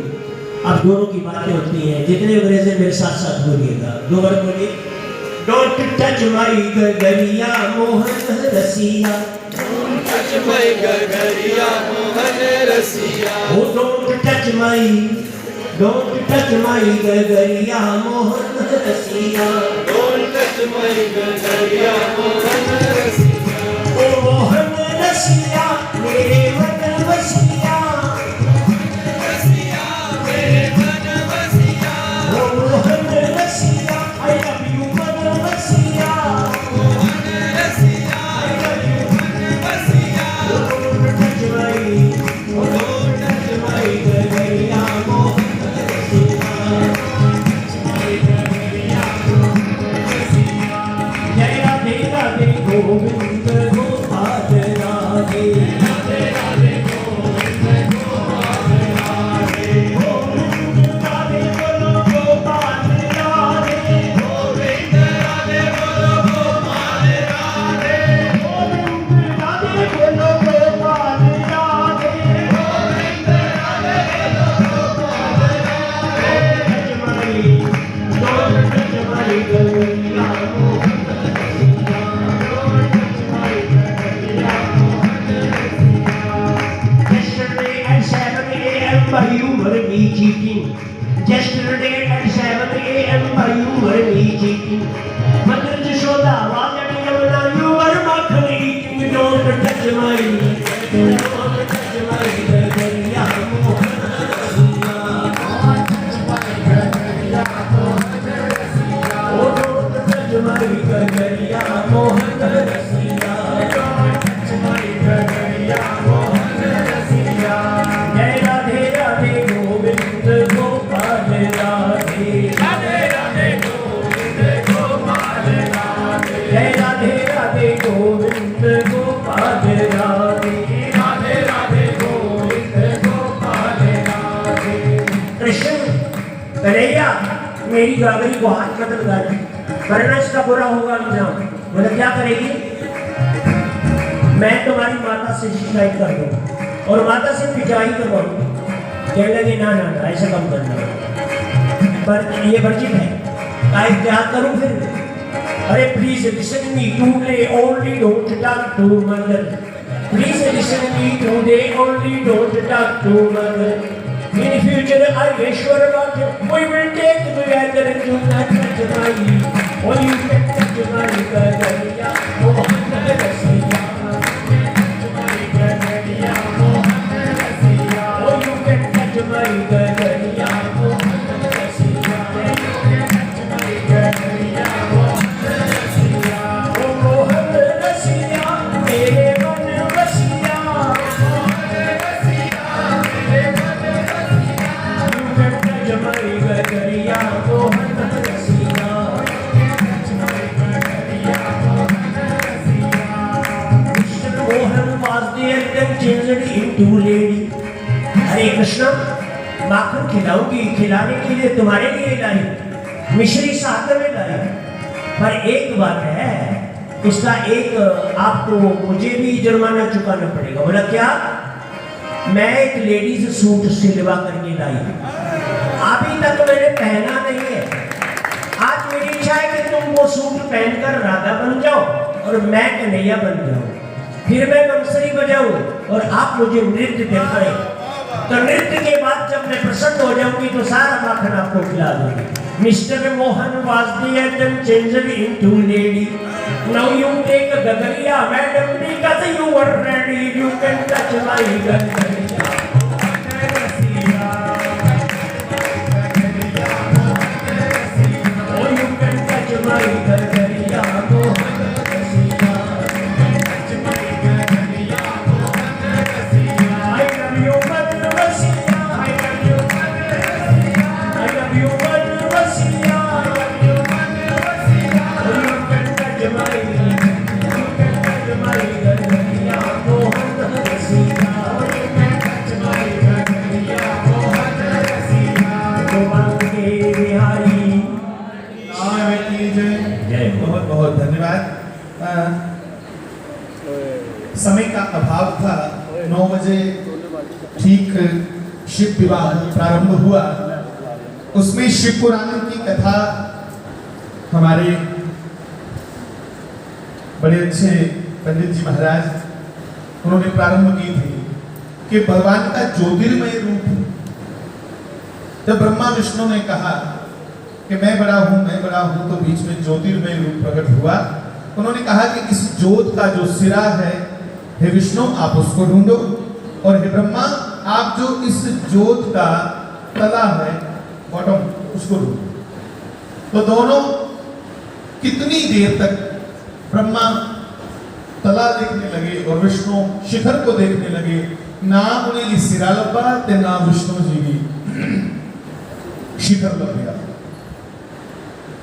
अब दोनों की बातें होती हैं। जितने अंग्रेजी मेरे साथ साथ बोलिएगा, 2 बार बोलिए। डोंट टच माई गगरिया मोहन रसिया, डोंट टच माई गगरिया मोहन रसिया, ओ don't touch my, don't touch my गगरिया मोहन रसिया, डोंट टच माई गगरिया मोहन रसिया, ओ मोहन रसिया मेरे मन बसिया, रसिया मेरे मन बसिया, ओ मोहन रसिया आई लव यू मन बसिया, मोहन रसिया आई लव यू मन बसिया, don't touch my, don't touch my गगरिया मोहन रसिया, जय राधे राधे गोविंद टचमाई गगरिया मोहन रसिया ओ टचमाई गगरिया मोहन रसिया जय राधे राधे गोविंद गोपाल राधे राधे राधे गोविंद गोपाल राधे जय राधे राधे गोविंद गोपाल राधे राधे राधे गोविंद गोपाल राधे कृष्ण कन्हैया मेरी गागरी को हाथ मत लगाना वरना इसका बुरा होगा अंजाम। बोले क्या करेगी? मैं तुम्हारी माता से शिकायत कर दूँ और माता से पिटाई करवाऊँ। कहने लगे ना ना ना ऐसा कम करना पर ये वर्जित है। आई क्या करूँ फिर? अरे please listen me today only don't talk to mother please listen me today only don't talk to mother In future, I wish for about it. We will take together and do not touch my or you can touch my gagariya, Mohan Rasiya. Oh, you can touch my gagariya, Mohan Rasiya. Oh, Mohan Rasiya, mere man Rasiya. जमाई गगरिया मोहन रसिया Krishna Mohan was there then changed into lady हरे कृष्ण माखन खिलाऊंगी खिलाने के लिए तुम्हारे लिए लाई मिश्री साथ में लाई पर एक बात है उसका एक आपको मुझे भी जुर्माना चुकाना पड़ेगा। बोला क्या? मैं एक लेडीज सूट सिलवा करके लाई अभी तक मैंने पहना नहीं है। आज मेरी इच्छा है कि तुम वो सूट पहनकर राधा बन जाओ और मैं कन्हैया बन जाऊं फिर मैं बंसरी बजाऊं और आप मुझे नृत्य दिखाएं तो नृत्य के बाद जब मैं प्रसन्न हो जाऊंगी तो सारा माखन आपको खिला दूंगी। Mister Mohan was there then changed into lady now you take a gagariya madam because you are ready you can touch my gagariya my gagariya mohan rasiya I love you mohan rasiya I love you mohan rasiya I love you mohan rasiya I love you mohan rasiya you can touch my gagariya mohan rasiya you can touch my gagariya mohan rasiya Gopal के बिहारी बहुत बहुत धन्यवाद। समय का अभाव था 9 बजे ठीक शिव विवाह प्रारंभ हुआ उसमें शिव पुराण की कथा हमारे बड़े अच्छे पंडित जी महाराज उन्होंने प्रारंभ की थी कि भगवान का ज्योतिर्मय रूप जब ब्रह्मा विष्णु ने कहा कि मैं बड़ा हूं तो बीच में ज्योतिर्मय रूप प्रकट हुआ। उन्होंने कहा कि इस ज्योत का जो सिरा है हे विष्णु आप उसको ढूंढो और हे ब्रह्मा आप जो इस ज्योत का तला है बॉटम उसको ढूंढो। तो दोनों कितनी देर तक ब्रह्मा तला देखने लगे और विष्णु शिखर को देखने लगे ना उन्हें ये सिरा लगा ते ना विष्णु जी की शिखर लग गया।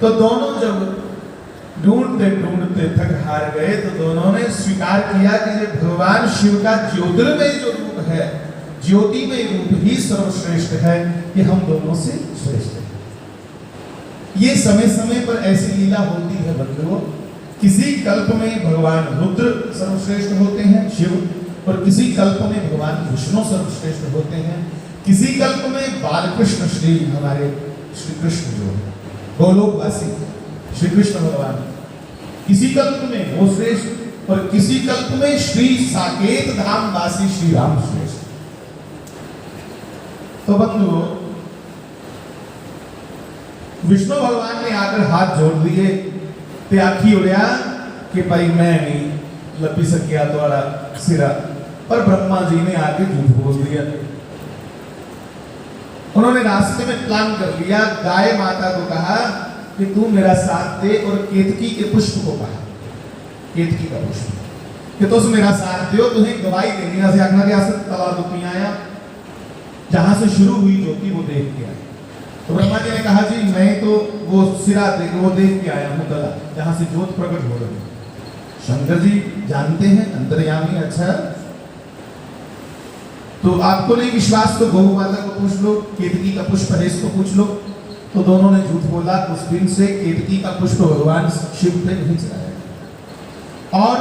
तो दोनों जब ढूंढते ढूंढते थक हार गए तो दोनों ने स्वीकार किया कि ये भगवान शिव का ज्योतिर्मय जो रूप है ज्योतिमय रूप ही सर्वश्रेष्ठ है कि हम दोनों से श्रेष्ठ है। ये समय समय पर ऐसी लीला होती है बंधुओं। किसी कल्प में भगवान रुद्र सर्वश्रेष्ठ होते हैं शिव और किसी कल्प में भगवान विष्णु सर्वश्रेष्ठ होते हैं। किसी कल्प में बालकृष्ण श्री हमारे श्री कृष्ण जो गोलोकवासी श्री कृष्ण भगवान किसी कल्प में वो श्रेष्ठ और किसी कल्प में श्री साकेत धाम वासी श्री राम श्रेष्ठ। तो बंधुओं विष्णु भगवान ने आकर हाथ जोड़ दिए ते आखी उड़िया कि भाई मैं नहीं लपी सकिया द्वारा सिरा, पर ब्रह्मा जी ने आके झूठ बोल दिया। उन्होंने रास्ते में प्लान कर लिया, गाय माता को कहा कि तू मेरा साथ दे, और केतकी के पुष्प को कहा, केतकी का पुष्प कि तुम मेरा साथ दो, तुम्हें गवाही देनी है। आखना रियासत तला दुखी आया, जहां से शुरू हुई ज्योति वो देख के आया। तो ब्रह्मा जी ने कहा जी मैं तो वो सिरा वो देख के आया हूँ तला, जहां से ज्योत प्रकट हो रही है। शंकर जी जानते हैं अंतर्यामी, अच्छा तो आपको नहीं विश्वास तो गौ माता को पूछ लो, केतकी का पुष्प है इसको पूछ लो। तो दोनों ने झूठ बोला। उस दिन से केतकी का पुष्प भगवान शिव पे नहीं चढ़ाया, और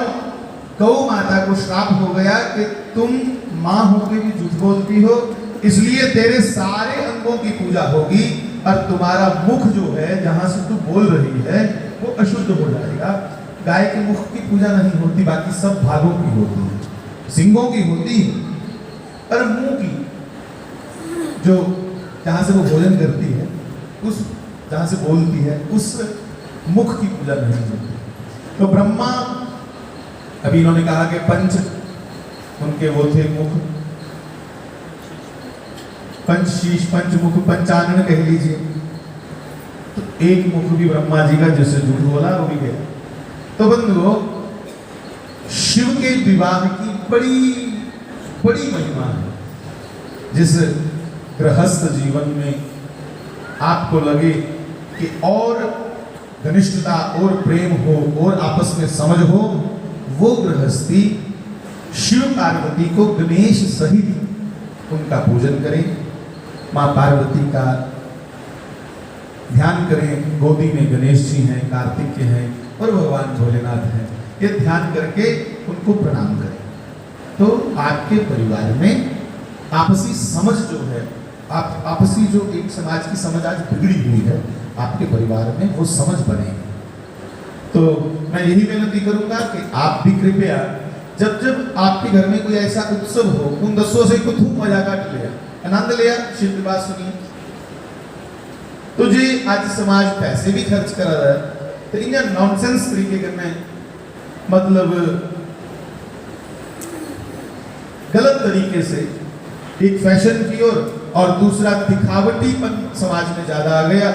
गौ माता को श्राप हो गया कि तुम मां होकर भी झूठ बोलती हो, इसलिए तेरे सारे अंगों की पूजा होगी, और तुम्हारा मुख जो है जहां से तू बोल रही है वो अशुद्ध हो जाएगा। गाय के मुख की पूजा नहीं होती, बाकी सब भागों की होती है, सिंगों की होती है, पर मुंह की जो जहां से वो भोजन करती है, उस जहां से बोलती है उस मुख की पूजा नहीं होती। तो ब्रह्मा, अभी इन्होंने कहा कि पंच उनके वो थे मुख, पंचशीश पंचमुख पंचानन कह लीजिए। तो एक मुख भी ब्रह्मा जी का जिससे झूठ बोला वो भी गया। तो बंधुओं, शिव के विवाह की बड़ी बड़ी महिमा है। जिस गृहस्थ जीवन में आपको लगे कि और घनिष्ठता और प्रेम हो और आपस में समझ हो, वो गृहस्थी शिव पार्वती को गणेश सहित उनका पूजन करें, माँ पार्वती का ध्यान करें। गोदी में गणेश जी हैं, कार्तिक हैं और भगवान भोलेनाथ हैं, ये ध्यान करके उनको प्रणाम करें। तो आपके परिवार में आपसी समझ जो है, आपसी जो एक समाज की समझ आज बिगड़ी हुई है, आपके परिवार में वो समझ बनेगी। तो मैं यही विनती करूंगा कि आप भी कृपया जब जब आपके घर में कोई ऐसा उत्सव हो, उन 10 से कुछ मजा काट लिया, आनंद लिया, शिव की बात सुनिए। तो जी आज समाज पैसे भी खर्च कर रहा है, तो इन्हें नॉनसेंस तरीके करने, मतलब गलत तरीके से एक फैशन की ओर, और दूसरा दिखावटीपन समाज में ज्यादा आ गया।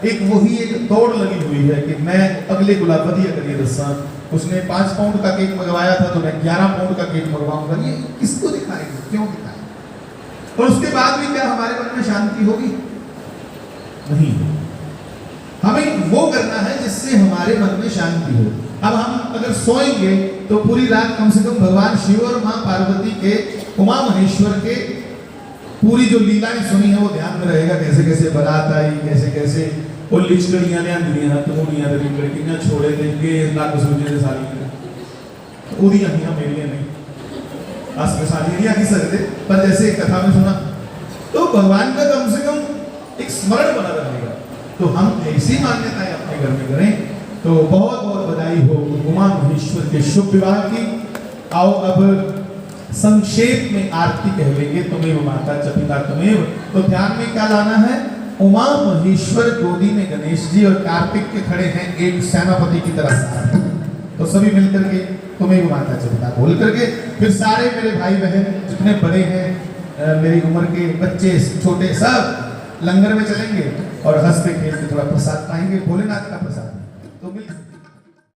एक वही एक दौड़ लगी हुई है कि मैं अगले गुलाब बढ़िया करिए दसा, उसने 5 पाउंड का केक मंगवाया था तो मैं 11 पाउंड का केक मंगवाऊंगा। ये किसको दिखाएंगे, क्यों दिखाएंगे? और उसके बाद भी क्या हमारे मन में शांति होगी? नहीं। हमें वो करना है जिससे हमारे मन में शांति हो। अब हम अगर सोएंगे तो पूरी रात कम से कम भगवान शिव और मां पार्वती के, उमा महेश्वर के पूरी जो लीलाएं सुनी है वो ध्यान में रहेगा। कैसे कैसे बारात आई, कैसे कैसे वो लिचकड़ियां ने अंदरियां तमुड़ियां दे लड़कियां छोड़े देंगे ना कसूजे दे सारी ओदियां हियां मेरियां नहीं आस में सारी नहीं आकी सकते, पर जैसे एक कथा में सुना तो भगवान का कम से कम एक स्मरण बना रहेगा। तो हम ऐसी मान्यताएं अपने घर में करें। तो बहुत बहुत बधाई हो उमा महेश्वर के शुभ विवाह की। आओ अब संक्षेप में आरती कह लेंगे, तुम्हें माता च पिता तुम्हें। तो ध्यान में क्या लाना है, उमा महेश्वर गोदी में गणेश जी और कार्तिक के खड़े हैं एक सेनापति की तरह। तो सभी मिलकर के तुम्हें माता च पिता बोल करके, फिर सारे मेरे भाई बहन जितने बड़े हैं, मेरी उम्र के बच्चे छोटे, सब लंगर में चलेंगे और हंसते खेलते थोड़ा प्रसाद पाएंगे, भोलेनाथ का प्रसाद।